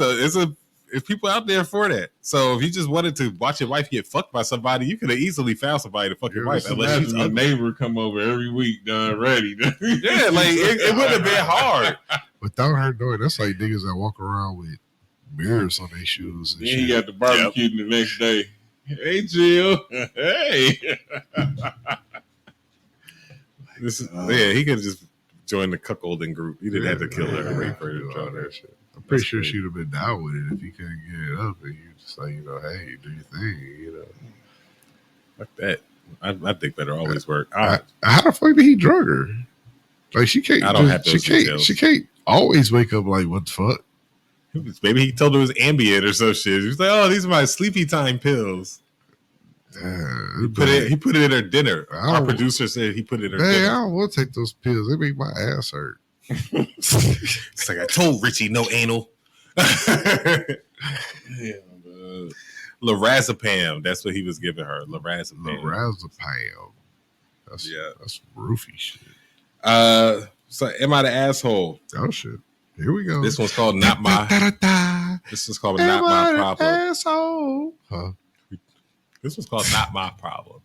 B: people out there for that. So if you just wanted to watch your wife get fucked by somebody, you could have easily found somebody to fuck your
D: Yeah,
B: wife.
D: but
B: Unless she's
C: Imagine a
B: ugly.
C: neighbor come over every week, done ready.
B: Yeah, like it would have been hard.
D: without her doing, that's like niggas that walk around with mirrors on their shoes and
C: Then he
D: shit.
C: got the barbecue the next day. Hey Jill. Hey.
B: He could have just joined the cuckolding group. He didn't have to kill her or rape her
D: do
B: and
D: all
B: drown her.
D: that shit. I'm pretty
B: That's
D: sure
B: crazy.
D: she'd have been down with it if he couldn't get it up, and you just like, hey, do your thing,
B: Fuck that. I think better always work.
D: How the fuck did he drug her? Like she can't.
B: I don't have those
D: she can't.
B: details.
D: She can't always wake up like, what the fuck?
B: Maybe he told her it was Ambien or some shit. He was like, "Oh, these are my sleepy time pills." He put it in her dinner.
D: I
B: Our
D: don't-
B: producer said he put it in her
D: Hey, I
B: dinner.
D: don't want to take those pills. They make my ass hurt.
B: It's like I told Richie, no anal.
C: Yeah,
B: Lorazepam. That's what he was giving her. Lorazepam.
D: Lorazepam. That's
B: Yeah.
D: That's roofie shit.
B: So am I the asshole?
D: Oh shit. Here we go.
B: This one's called Not My.
D: Da-da-da-da.
B: This one's called
D: Am
B: Not
D: I
B: My
D: the
B: Problem.
D: asshole? Huh?
B: This one's called Not My Problem.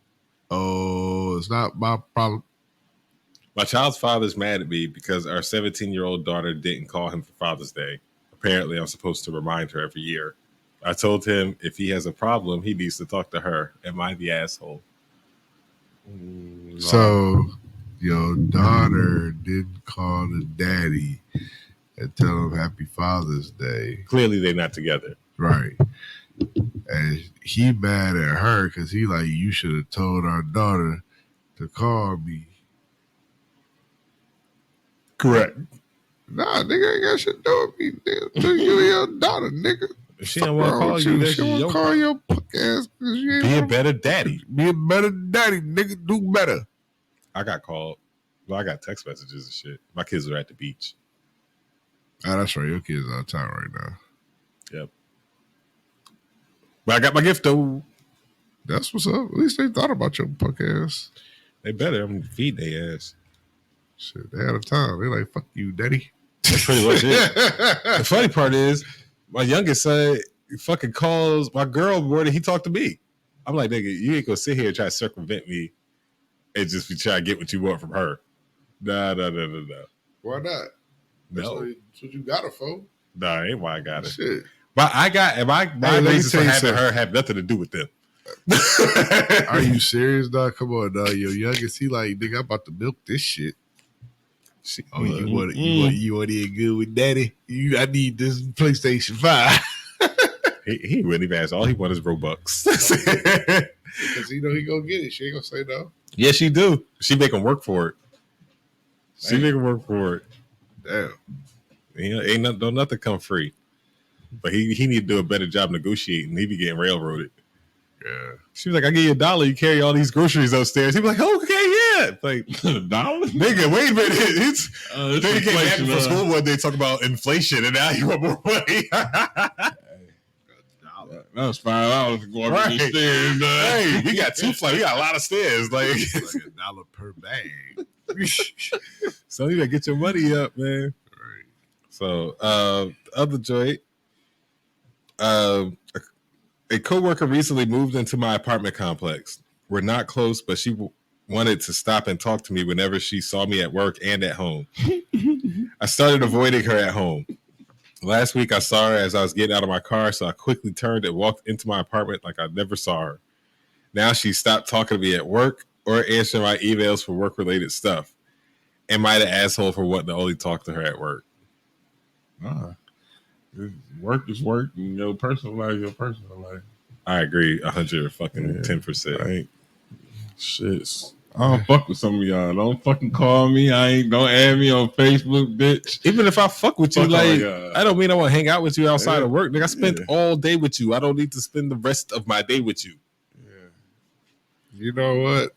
D: Oh, it's not my problem.
B: My child's father's mad at me because our 17-year-old daughter didn't call him for Father's Day. Apparently, I'm supposed to remind her every year. I told him if he has a problem, he needs to talk to her. Am I the asshole?
D: So your daughter didn't call the daddy and tell him Happy Father's Day,
B: Clearly, they're not together.
D: right? And he mad at her because he like, you should have told our daughter to call me.
B: Correct.
D: Nah, nigga ain't got shit to do with me. Nigga, to you and your daughter, nigga.
B: If she don't want to
D: Wrong
B: call
D: with
B: you, that's
D: She won't
B: your
D: call
B: problem.
D: your punk ass because you ain't
B: Be a
D: wanna-
B: better daddy.
D: Be a better daddy, nigga. Do better.
B: I got called. Well, I got text messages and shit. My kids are at the beach.
D: Ah, that's right. Your kids out of town right now.
B: Yep. But I got my gift though.
D: That's what's up. At least they thought about your punk ass.
B: They better. I'm feeding their ass.
D: Shit, they out of town. They like, fuck you, daddy.
B: That's pretty much it. The funny part is, my youngest son fucking calls my girl more than he talked to me. I'm like, nigga, you ain't gonna sit here and try to circumvent me and just be trying to get what you want from her. Nah.
D: Why not? That's
B: No,
D: what you got her for.
B: nah, ain't why I got it.
D: Shit.
B: But I got, and my
D: let me
B: reasons for
D: tell you
B: having
D: something.
B: her have nothing to do with them.
D: Are you serious, dog? Come on, dog. Your youngest, he like, nigga, I'm about to milk this shit. Oh, you want to get good with daddy? I need this PlayStation 5.
B: He wouldn't even ask. All he wants is Robux.
D: Because he know he gonna get it. She ain't gonna say no.
B: Yes, she do. She make him work for it. She make him work for it.
D: Damn.
B: You know, don't nothing come free. But he need to do a better job negotiating. He be getting railroaded.
D: Yeah.
B: She was like, I give you $1, you carry all these groceries upstairs. He was like, okay, yeah. Like,
C: $1?
B: nigga, wait a minute. It's
C: It's
B: then he came back
C: inflation,
B: from school one day talking about inflation, and now you want more money.
C: That was $5 going up the
B: Right.
C: stairs.
B: Hey, we got 2 flights. We got a lot of stairs. Like,
D: Like $1 per bag.
B: so you gotta get your money up, man.
D: Right.
B: So, other joint, a coworker recently moved into my apartment complex. We're not close, but she wanted to stop and talk to me whenever she saw me at work and at home. I started avoiding her at home. Last week, I saw her as I was getting out of my car, so I quickly turned and walked into my apartment like I never saw her. Now she stopped talking to me at work or answering my emails for work-related stuff. Am I the asshole for wanting to only talk to her at work?
C: Nah. Work is work, and your personal life is your personal life.
B: I agree 110%.
C: Like, shit. I don't fuck with some of y'all. Don't fucking call me. Don't add me on Facebook, bitch.
B: Even if I fuck with you,
C: Fuck all
B: like
C: y'all.
B: I don't mean I want to hang out with you outside
C: Yeah.
B: of work. Nigga, I spent
C: Yeah.
B: all day with you. I don't need to spend the rest of my day with you.
D: You know what?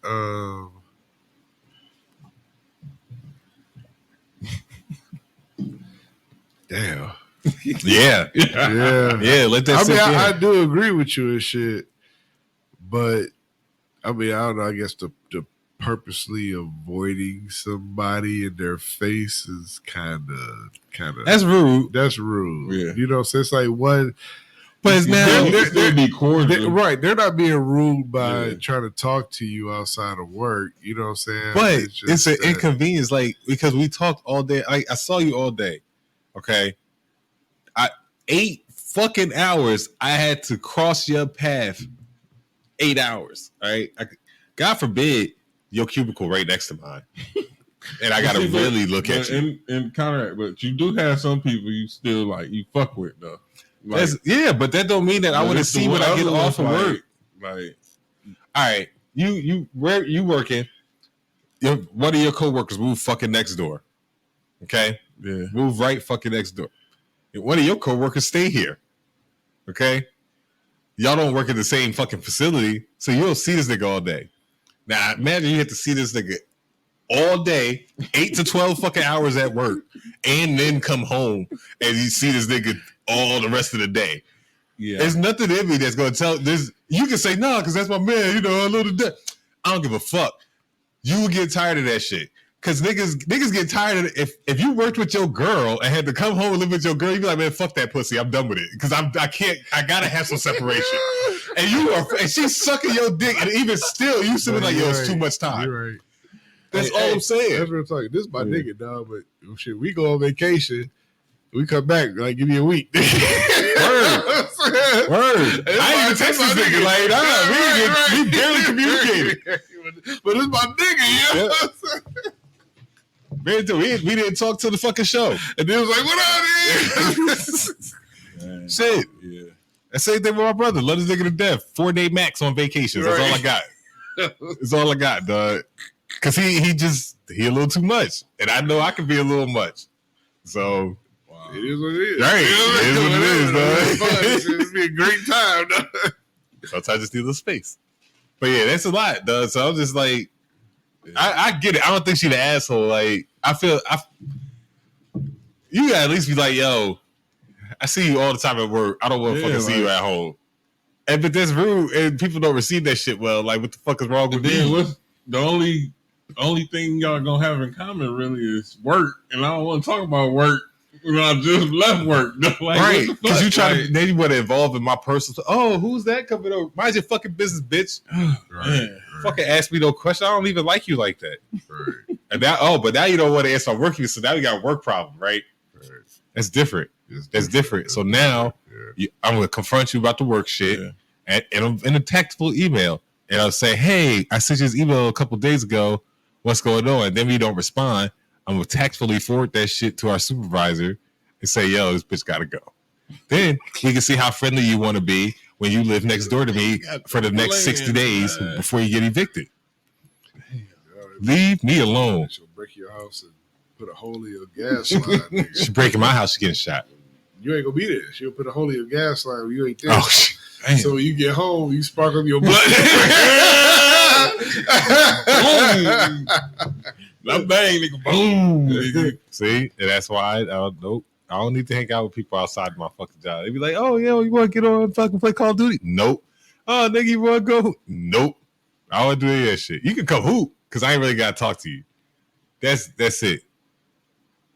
D: Damn.
B: Yeah,
D: Yeah.
B: yeah. Let that
D: I
B: sink
D: mean,
B: in.
D: I do agree with you and shit, but I mean, I don't know. I guess the purposely avoiding somebody in their face is kind of
B: That's rude.
D: that's rude.
C: Yeah.
D: You know, so it's like one.
B: But it's now
C: You can still be cordial.
D: Right, they're not being rude by
C: Yeah.
D: trying to talk to you outside of work. You know what I'm saying?
B: but it's an
D: that-
B: inconvenience, like because we talked all day. I saw you all day. Okay, 8 fucking hours. I had to cross your path. 8 hours. All right. God forbid your cubicle right next to mine, and I gotta
C: See, but-
B: really look at
C: but
B: you.
C: in counteract, but you do have some people you still like you fuck with though. Like,
B: Yeah, but that don't mean that I want to
C: it's the
B: see when I get
C: other
B: off of
C: ones,
B: work.
C: Like,
B: All right, where you working? One of your coworkers move fucking next door. Okay,
C: yeah,
B: move right fucking next door. And one of your coworkers stay here. Okay, y'all don't work in the same fucking facility, so you don't see this nigga all day. Now imagine you have to see this nigga all day, 8 to 12 fucking hours at work, and then come home and you see this nigga all the rest of the day.
C: yeah.
B: There's nothing in me that's gonna tell this. You can say no, because that's my man. You know, I love the death. I don't give a fuck. You will get tired of that shit. Cause niggas get tired of it. If you worked with your girl and had to come home and live with your girl, you'd be like, man, fuck that pussy. I'm done with it. Cause I gotta have some separation. And she's sucking your dick, and even still, you sitting like, yo, it's too much time.
D: You're right.
B: That's
D: Hey,
B: all
D: hey,
B: I'm saying.
D: That's what I'm talking. This is my
C: Yeah.
D: nigga, dog. But shit, we go on vacation. We come back, like, give me a week.
B: Word. I ain't even text this nigga. Like, nah, we barely communicated.
D: But it's my nigga, you know what I'm saying?
B: We didn't talk to the fucking show.
D: And then it was like, what up,
C: Man.
B: Shit.
C: Yeah.
B: The same thing with my brother. Love this nigga to death. 4-day max on vacations. That's all I got. That's all I got, dog. Cause he a little too much. And I know I can be a little much. So
C: Wow.
D: It is what it is.
B: Right. It is what it is, dog.
D: It's be a great time, dog.
B: sometimes I just need a little space. But yeah, that's a lot, dog. So I'm just like, I get it. I don't think she's an asshole. Like, you gotta at least be like, yo, I see you all the time at work. I don't want to
C: Yeah,
B: fucking see you
C: like-
B: at home. And but that's rude, and people don't receive that shit well. Like, what the fuck is wrong with
C: And then
B: me?
C: what's the only thing y'all gonna have in common really is work, and I don't want to talk about work when I just left work. Like,
B: Right?
C: what the
B: Because
C: fuck?
B: you try
C: Like,
B: to, then you want to involve in my personal. Oh, who's that coming over? Mind your fucking business, bitch.
C: man.
B: Fucking ask me no question. I don't even like you like that.
D: Right.
B: And now, but now you don't want to answer my work. So now you got a work problem, right?
D: Right.
B: That's different.
D: It's
B: That's different. So now
D: Yeah.
B: I'm going to confront you about the work shit
C: Yeah.
B: and in a tactful email. And I'll say, hey, I sent you this email a couple days ago. What's going on? And then we don't respond. I'm going to tactfully forward that shit to our supervisor and say, yo, this bitch got to go. Then we can see how friendly you want to be when you live next door to me for the next 60 days before you get evicted. Leave me alone.
D: She'll break your house and put a hole in your gas line. nigga.
B: She's breaking my house, she's getting shot.
D: You ain't gonna be there. She'll put a hole in your gas line when you ain't there.
B: Oh, shit. Damn.
D: So when you get home, you spark up your butt.
C: Boom. Not bang, nigga. Boom. Nigga.
B: See, and that's why I don't need to hang out with people outside of my fucking job. They be like, "Oh, yeah, you want to get on and fucking play Call of Duty?" Nope. Oh, nigga, you want to go? Nope. I don't want to do any of that shit. You can come hoop because I ain't really got to talk to you. That's it.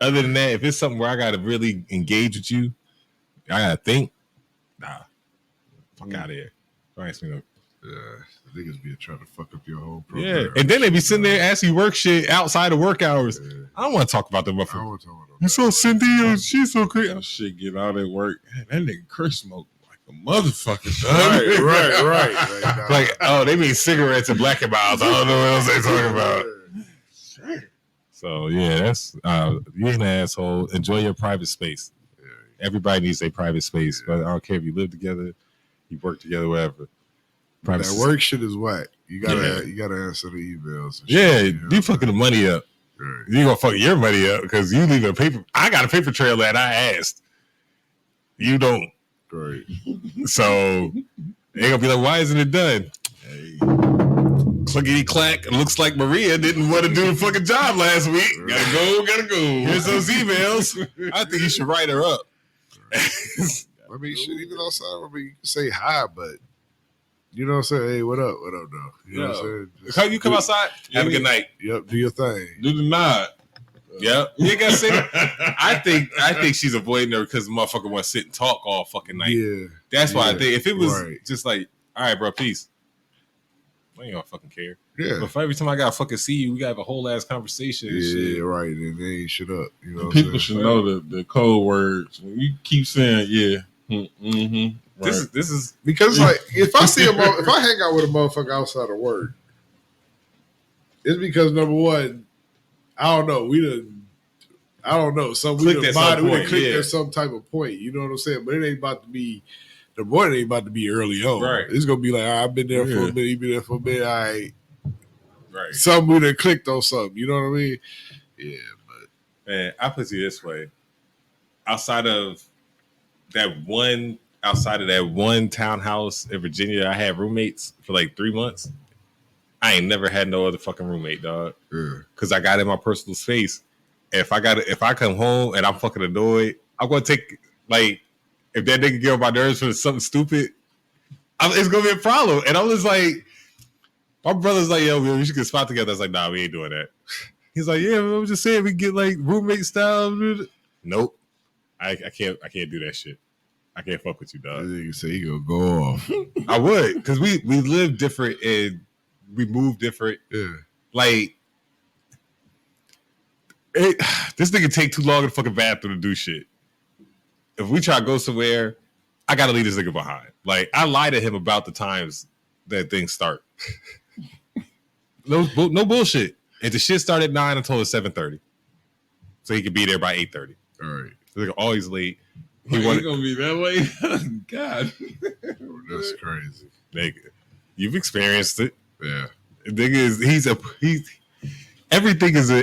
B: Other than that, if it's something where I got to really engage with you, I got to think. Nah, fuck out of here. Don't ask me no.
D: Niggas be trying to fuck up your whole
B: Yeah,
D: program.
B: and then they be sitting there asking you work shit outside of work hours.
D: Yeah.
B: I don't want to talk about them.
D: I don't want to talk about
B: You saw Cindy, she's so crazy.
C: That shit get out at work. Man, that nigga Chris smoked like a motherfucker. Son.
D: right. Nah.
B: Like, oh, they mean cigarettes and Black and Miles. I don't know what else they talking about. So yeah, that's you ain't an asshole. Enjoy your private space.
D: Yeah.
B: Everybody needs their private space, but I don't care if you live together, you work together, whatever. Private
D: That work shit is whack. You gotta answer the emails. And
B: Yeah,
D: shit,
B: you fucking the money up.
D: Right.
B: You gonna fuck your money up because you leave a paper. I got a paper trail that I asked. You don't.
D: Right.
B: So they gonna be like, why isn't it done? Hey. Clickety clack. It looks like Maria didn't want to do the fucking job last week. Gotta go. Here's those emails. I think you should write her up.
D: I mean, shit, even outside, I mean, you can say hi, but you know what I'm saying? Hey, what up? What up, though? You know what I'm saying?
B: How you come outside? Have a good night.
D: Yep, do your thing.
C: Do the nod.
B: Yep. You gotta say I think she's avoiding her because the motherfucker wants to sit and talk all fucking night.
D: Yeah.
B: That's why I
D: Yeah.
B: think if it was
D: Right.
B: just like, all right, bro, peace. I ain't gonna fucking care.
D: Yeah.
B: But for every time I gotta fucking see you, we gotta have a whole ass conversation and
D: Yeah,
B: shit.
D: right. And they ain't shit up. You know what
C: People
D: I'm
C: should
D: saying?
C: know the code words. When you keep saying, yeah. Mm-hmm. Right.
B: This is
A: Because like if I see if I hang out with a motherfucker outside of work, it's because number one, I don't know, I don't know. So we
B: Clicked
A: done
B: at some
A: bonded, we done
B: point,
A: clicked
B: yeah.
A: at some type of point. You know what I'm saying? But it ain't about to be the morning ain't about to be early on.
B: Right.
A: It's gonna be like, all right, I've been there for
C: Yeah.
A: a minute, you been there for a minute, all right.
B: right.
A: Something we done clicked on something. You know what I mean? Yeah, but
B: Man, I put it this way. Outside of that one townhouse in Virginia, I had roommates for like 3 months. I ain't never had no other fucking roommate, dog.
D: Yeah.
B: Cause I got in my personal space. And if I come home and I'm fucking annoyed, I'm gonna take like if that nigga get on my nerves for something stupid, it's gonna be a problem. And I was like, my brother's like, yo, we should get a spot together. I was like, nah, we ain't doing that. He's like, yeah, I'm just saying we get like roommate style. Nope. I can't do that shit. I can't fuck with you,
D: that
B: dog.
D: nigga say he gonna go off.
B: I would, because we live different and we move different.
D: Yeah.
B: Like, this nigga take too long in the fucking bathroom to do shit. If we try to go somewhere, I gotta leave this nigga behind. Like, I lie to him about the times that things start. No bullshit. If the shit started at 9, I told him 7:30, so he could be there by 8:30.
D: All right.
B: This nigga always late.
C: He
B: He wanted,
C: gonna be that way. God.
D: That's crazy.
B: nigga, you've experienced it.
D: Yeah.
B: The nigga is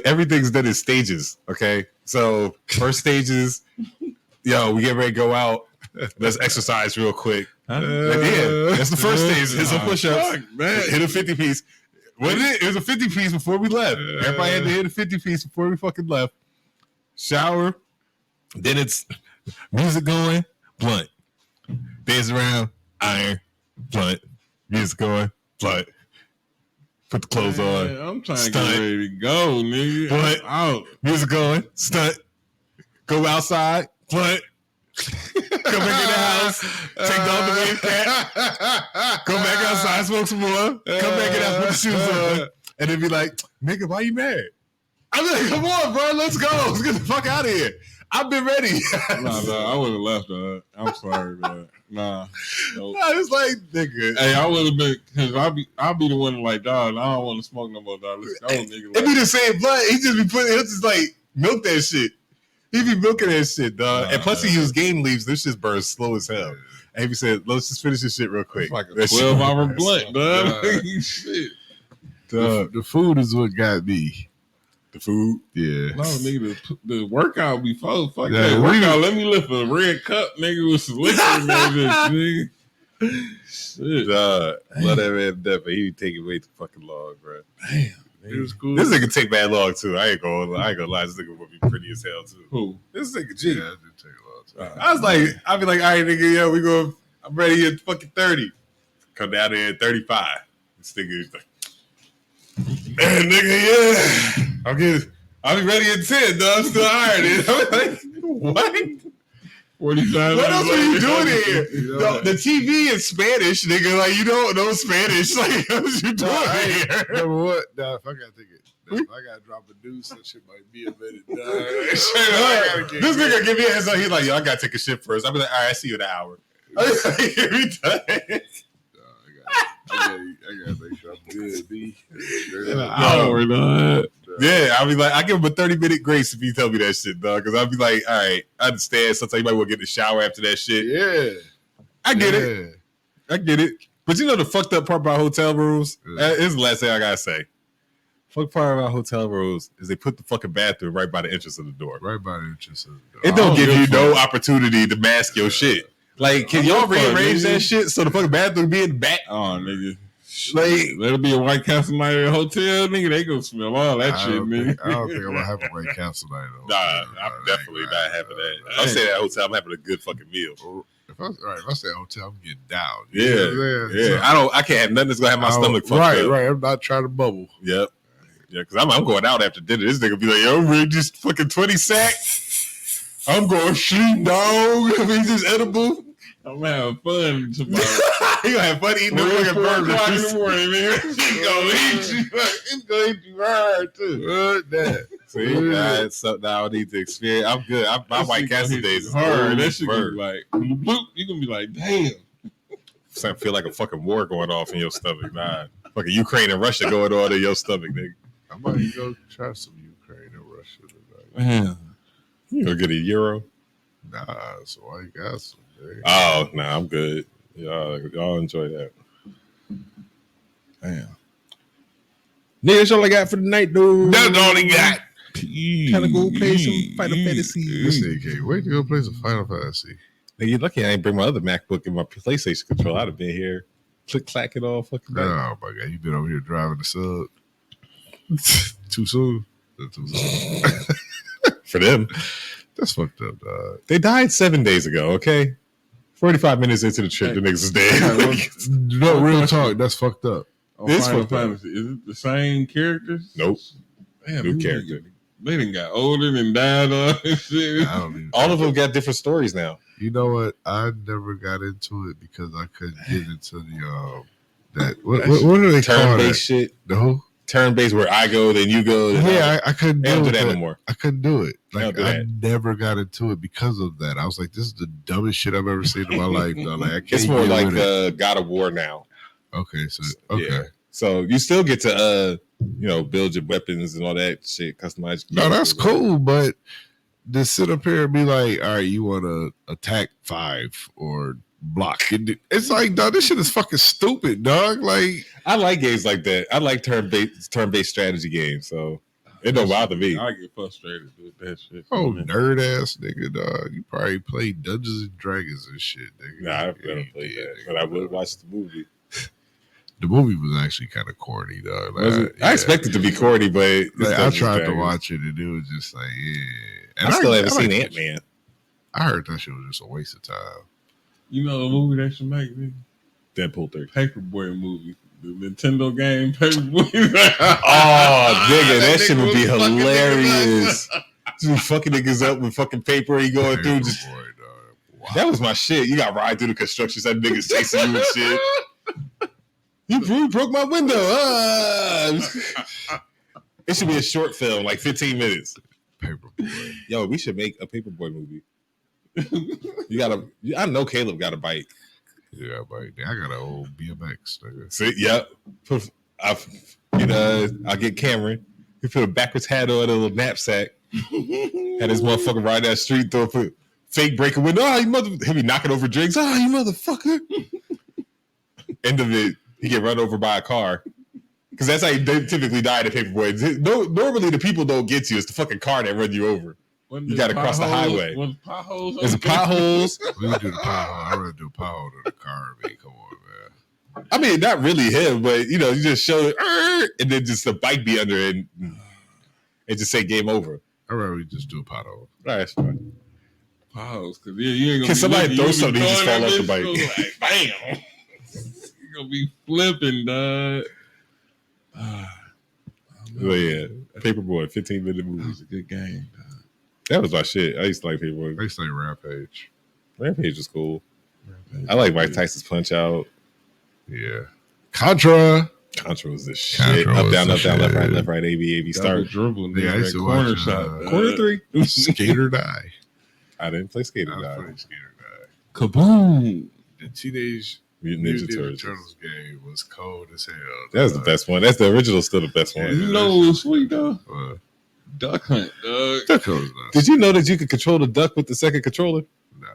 B: everything's done in stages. Okay, so first stages, yo, we get ready to go out. Let's exercise real quick. Like, yeah, that's the first stage. Hit some push-ups. Hit a 50 piece. What is it? It was a 50 piece before we left. Everybody had to hit a 50 piece before we fucking left. Shower. Then it's music going, blunt. Dance around, iron, blunt. Music going, blunt. Put the clothes on.
C: Man, I'm trying to
B: Stunt.
C: get ready to go, nigga.
B: What?
C: I'm out.
B: Music going, stunt. Go outside, blunt. Come back in the house, take off the wave cap, go back outside, smoke some more, come back in the house, put the shoes on, and then be like, nigga, why you mad? I'm like, come on, bro, let's go. Let's get the fuck out of here. I've been ready.
C: Nah, I would have left, dog. I'm sorry, man. Nah. Nope.
B: I was like, nigga.
C: Hey, I would have been, because I'll be the one like, dog, I don't want to smoke no more, dog. Let's go, nigga.
B: It be the same blunt. He just be putting, he'll just like milk that shit. He be milking that shit, dog. And plus he used game leaves. This shit burns slow as hell. And he said, let's just finish this shit real quick.
C: It's like a
B: That shit
C: 12-hour
B: burns
C: blunt,
B: slow.
C: dog.
D: Dog.
C: Shit.
D: The food is what got me.
B: The food.
D: Yeah.
C: No, nigga, the workout before. Fuck
D: Yeah,
C: that
D: we-
C: workout. Let me lift a red cup, nigga, with some liquor in there, nigga. Shit.
B: Love that man to death, but he be taking way too fucking long, bro.
C: Damn.
D: It was cool.
B: This nigga take bad long too. I ain't gonna lie. This nigga would be pretty as hell too.
C: Who?
B: This nigga G.
D: Yeah, it did take a long time.
B: I was like, I'd be like, all right, nigga, yo, we go. I'm ready at fucking 30. Come down there at 35. This nigga is like, man, nigga, yeah. I'll be ready at 10, dog. I'm still ironing. I'm like, what?
C: 45
B: What else are you doing here?
D: You know,
B: The TV is Spanish, nigga. Like, you don't know Spanish. Like, what you doing here?
D: Number what? Nah, if I gotta take it. If I gotta drop a deuce, that shit might be a minute.
B: This nigga give me a heads up. He's like, yo, I gotta take a shit first. I'll be like, all right, I see you in an hour. We done.
D: I gotta make sure I'm good, B.
C: In an hour, dog.
B: Yeah, I'll be like, I give him a 30-minute grace if you tell me that shit, dog. Because I'll be like, all right, I understand. Sometimes you might want to get in the shower after that shit.
A: Yeah.
B: I get it. I get it. But you know the fucked up part about hotel rooms? This is the last thing I gotta say. Fuck part about hotel rooms is they put the fucking bathroom right by the entrance of the door.
D: Right by the entrance of the door.
B: It don't give you no opportunity to mask your shit. Like, can y'all rearrange that shit so the fucking bathroom be in the back?
C: Oh, nigga.
B: Like,
C: Let it be a White Castle night at a hotel, nigga. They gonna smell all that shit, nigga.
D: I don't think I'm gonna have a White Castle night.
B: Nah, I'm definitely not having that. I'm saying at a hotel, I'm having a good fucking meal.
D: If I say hotel, I'm getting down.
B: Yeah. I can't have nothing that's gonna have my stomach fucked up.
D: Right. I'm not trying to bubble.
B: Yep. Yeah, because I'm going out after dinner. This nigga be like, yo, we're just fucking 20 sack. I'm going sleep, dog. I mean, just edible.
C: I'm having fun tomorrow.
B: You gonna have fun eating the fucking burgers.
C: 4 o'clock in the morning, nigga. He gonna eat you. It's gonna eat you hard, too.
B: See, that's something I don't need to experience. I'm good. My White Castle days is
C: hard. That shit gonna be like, bloop. You gonna be like, damn.
B: I feel like a fucking war going off in your stomach. Nah, fucking Ukraine and Russia going on in your stomach, nigga.
D: I might go try some Ukraine and Russia tonight.
C: Man.
B: You gonna get a euro?
D: Nah, so I got some.
B: Oh, nah, I'm good. Y'all enjoy that.
C: Damn.
B: Nigga, that's all I got for the night, dude.
D: That's all he got.
B: Gotta go play some Final Fantasy.
D: This nigga can't wait to go play some Final Fantasy.
B: Nigga, you're lucky I ain't bring my other MacBook and my PlayStation controller. I'd have been here click clacking all fucking day.
D: Oh my god, you been over here driving the sub. Too soon. Too soon.
B: For them.
D: That's fucked up, dog.
B: They died 7 days ago, okay? 45 minutes into the trip, the niggas is dead.
D: No, real talk. That's fucked up.
B: This
C: Final
B: fucked up.
C: Fantasy. Is it the same characters?
B: Nope.
C: Damn,
B: New character.
C: They done got older and died off and shit.
D: I don't even
B: All of them got different stories now.
D: You know what? I never got into it because I couldn't get into the that what do they call
B: Turn-based
D: that?
B: shit.
D: No.
B: Turn-based where I go, then you go.
D: Yeah, I couldn't
B: They don't
D: do
B: do that
D: that
B: no more.
D: I couldn't do it. Like
B: do
D: I
B: that.
D: never got into it because of that. I was like, this is the dumbest shit I've ever seen in my life. Though. Like I can't.
B: It's more
D: get
B: like
D: with it.
B: God of War now.
D: Okay, so okay.
B: Yeah. So you still get to build your weapons and all that shit, customize.
D: No, that's cool, but to sit up here and be like, all right, you want to attack 5 or block. It's like, dog, this shit is fucking stupid, dog. Like,
B: I like games like that. I like turn-based strategy games, so it don't bother me.
C: I get frustrated with that shit.
D: nerd ass nigga, dog. You probably play Dungeons and Dragons and shit, nigga.
B: Nah, I've never played that, but I would watch the movie.
D: The movie was actually kind of corny, dog. Like,
B: I expect it to be corny, but
D: Like, I tried to watch it and it was just like, yeah. And
B: I still haven't seen
D: like
B: Ant-Man.
D: I heard that shit was just a waste of time.
C: You know a movie they should make, nigga?
B: Deadpool 3.
C: Paperboy movie. The Nintendo game Paperboy.
B: Oh, nigga, that shit would be hilarious. Just be fucking niggas up with fucking paper you going through. Just
D: Boy, dog. Wow.
B: that was my shit. You got to ride through the construction site, niggas chasing you and shit. You broke my window. It should be a short film, like 15 minutes.
D: Paperboy.
B: Yo, we should make a Paperboy movie. I know Caleb got a bike.
D: Yeah, but I got an old BMX, nigga.
B: See, yep. I'll get Cameron. He put a backwards hat on, a little knapsack. Had his motherfucker ride that street, throw a fake breaker window. Oh, you mother! He'll be knocking over drinks. Oh, you motherfucker! End of it, he get run over by a car. Because that's how they typically die in Paperboy. Normally, the people don't get you. It's the fucking car that run you over. You got to cross the highway. There's potholes.
D: We can do the pothole. I'd rather do a pothole than a car. I mean, come on, man.
B: I mean, not really him, but you just show it, and then just the bike be under it, and just say game over.
D: I'd rather we just do a pothole.
B: All right, that's fine.
C: Pause, because you ain't gonna.
B: Can somebody throw
C: you
B: something? You just fall off the bike.
C: Like, bam! You're gonna be flipping, dog.
B: Well, yeah, Paperboy, 15-minute
C: That
B: movie.
C: was a good game, dog.
B: That was my shit. I used to like Paperboy.
D: They say Rampage.
B: Rampage was cool. I like Mike Tyson's Punch Out.
D: Yeah. Contra.
B: Contra was the
D: Contra
B: shit. Up,
D: was
B: down,
D: the
B: up, down, left, right,
D: shit.
B: left, right, AB,
C: Double
B: start.
C: dribble,
D: Yeah, I
C: nigga,
D: used
C: that
D: to
C: corner
D: watch,
C: shot.
B: Corner 3.
D: Skater Die.
B: I didn't play Skater
D: I
B: Die.
D: played Skater Die.
C: Kaboom!
D: The Teenage
B: Mutant Ninja Turtles.
D: Turtles game was cold as hell.
B: That was the best one. That's the original, still the best one.
C: You know what was sweet though?
D: What?
C: Duck Hunt, dog.
D: Duck Hunt was nice.
B: Did you know that you could control the duck with the second controller?
D: No.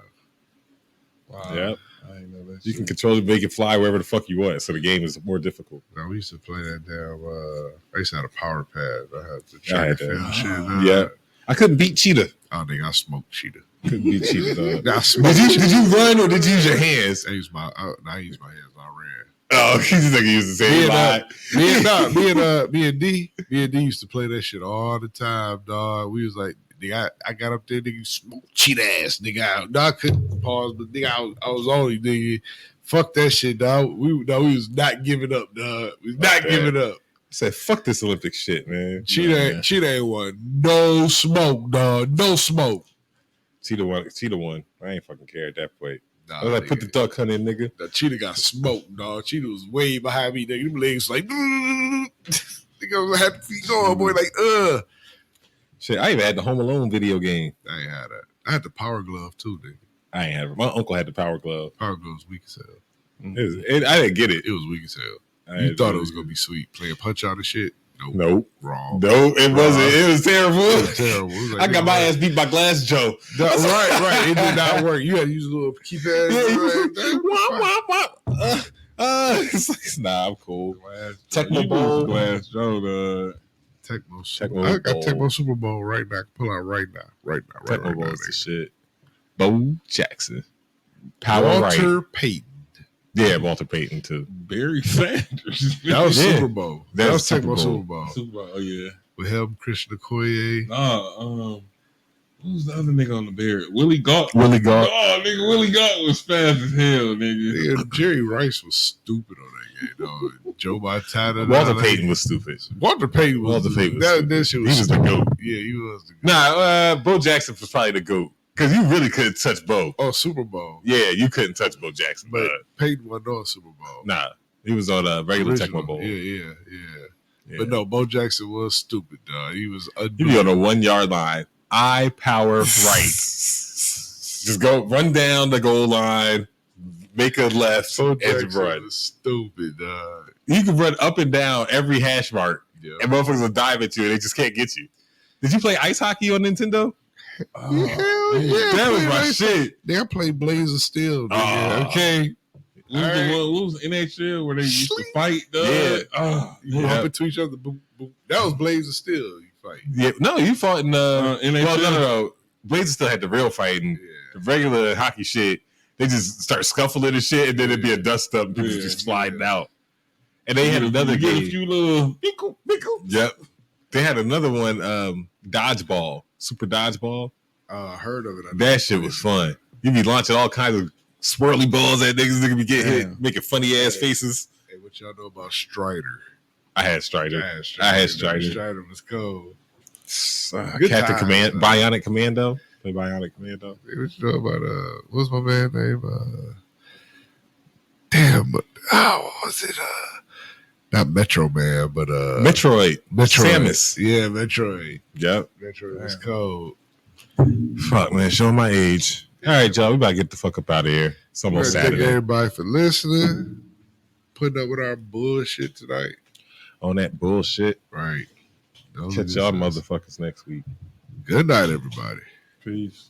C: Wow.
B: Yep.
C: I didn't know that.
B: You can control it, make it fly wherever the fuck you want. So the game is more difficult.
D: No, we used to play that damn. I used to have a power pad. I had to
B: I
D: track
B: had
D: and
B: that.
D: field shit.
B: Yeah. I couldn't beat Cheetah.
D: I think I smoked cheetah.
B: Couldn't beat Cheetah, dog.
D: I smoked
B: Did you run or did you use your hands?
D: I used my hands. I ran.
B: Oh, he's just like he used the same line.
D: Me and D used to play that shit all the time, dog. We was like, nigga, I got up there, nigga, smoke cheat ass, nigga. No, I couldn't pause, but nigga, I was only nigga. Fuck that shit, dog. We was not giving up, dog. We was not giving up.
B: He said, fuck this Olympic shit, man.
D: Cheetah ain't one. No smoke, dog. No smoke.
B: Cheetah won. I ain't fucking care at that point.
D: Nah,
B: I was like, put the duck hunt in, nigga.
D: The cheetah got smoked, dog. Cheetah was way behind me, nigga. Them legs like, nigga, I had to keep going, boy. Like,
B: Shit, I even had the Home Alone video game.
D: I ain't had that. I had the power glove too, nigga.
B: I ain't had it. My uncle had the Power Glove.
D: Power glove was weak as hell.
B: I didn't get it.
D: It was weak as hell.
B: I
D: You
B: had
D: thought
B: to-
D: it was gonna be sweet, playing punch out and shit.
B: Nope.
D: Wrong.
B: No, it wasn't. It was
D: It
B: terrible.
D: was terrible. It was like,
B: I got my ass beat by Glass Joe.
D: Right. It did not work. You had to use a little keypad.
B: It's like, nah, I'm cool. Tecmo
C: You
B: Bowl.
C: was Glass Joe, dog.
D: Tecmo
B: Tecmo
D: I got
B: Bowl.
D: Tecmo Super Bowl right now. I can pull out right now. Right
B: Tecmo
D: now.
B: Bowl is the shit. Bo Jackson. Power
D: Walter
B: right.
D: Payton.
B: Yeah, Walter Payton too.
C: Barry Sanders.
D: That was
B: Yeah.
D: Super Bowl.
B: That
D: That
B: was
D: was
B: Super
D: Tecmo
B: Bowl.
D: Super Bowl.
C: Super Bowl. Oh yeah.
D: With him, Christian Okoye.
C: Nah, who's the other nigga on the Bears? Willie Galt.
B: Willie Galt.
C: Oh, nigga, Willie Galt was fast as hell, nigga.
D: Nigga, Jerry Rice was stupid on that game, dog. Joe Montana.
B: Walter Payton was stupid.
D: Walter Payton was.
B: Walter Payton was
D: that,
B: stupid.
D: that shit
B: He
D: was
B: was the
D: stupid.
B: GOAT.
D: Yeah, he was the GOAT.
B: Nah, Bo Jackson was probably the GOAT. Because you really couldn't touch Bo.
D: Oh, Super Bowl.
B: Yeah, you couldn't touch Bo Jackson.
D: But
B: But
D: Payton wasn't on Super Bowl.
B: nah, he was on a regular
D: Original.
B: Tecmo Bowl.
D: Yeah.
B: Yeah.
D: But no, Bo Jackson was stupid, dog. He was
B: He'd be on a 1 yard line. I power right. Just go run down the goal line, make a left,
D: Bo
B: and
D: Jackson
B: run.
D: was stupid, dog.
B: You can run up and down every hash mark,
D: Yeah.
B: and motherfuckers will dive at you, and they just can't get you. Did you play ice hockey on Nintendo?
D: Hell yeah,
B: That was my
D: man.
B: shit.
D: They played Blazer Steel, nigga.
B: Oh.
D: Okay.
C: What was, the one, what was NHL where they used to fight, dog?
B: Yeah.
C: Oh,
D: You
B: Yeah.
D: bump into each other. Boom, boom. That was Blazer Steel. You fight.
B: Yeah, no, you fought in
C: NHL.
B: well, no. Blazers still had the real fighting.
D: Yeah.
B: The regular hockey shit, they just start scuffling and shit, and then it'd be a dust up, and people
C: Yeah.
B: just sliding out. And they had another
C: You get a
B: game.
C: few little pickle.
B: Yep. They had another one, dodgeball, super dodgeball.
D: I heard of it. I
B: That shit was fun. You be launching all kinds of swirly balls at niggas. Niggas be getting
C: Yeah.
B: hit, making funny ass faces.
D: Hey, what y'all know about Strider?
B: I had Strider.
D: I
B: had Strider.
D: Strider was cold.
B: Captain
D: times,
B: Command,
D: though.
B: Bionic Commando. Play Bionic Commando.
D: Hey, what you know about what's my man name? Damn, what was it? Not Metro Man, but
B: Metroid.
D: Metroid.
B: Samus.
D: Yeah, Metroid.
B: Yep.
D: Metroid was cold.
B: Fuck, man. Showing my age. All right, y'all. We about to get the fuck up out of here. It's
D: I
B: almost
D: thank
B: Saturday.
D: everybody for listening, putting up with our bullshit tonight.
B: On that bullshit.
D: Right. Those
B: Catch
D: are
B: y'all
D: the-
B: motherfuckers next week.
D: Good night, everybody.
C: Peace.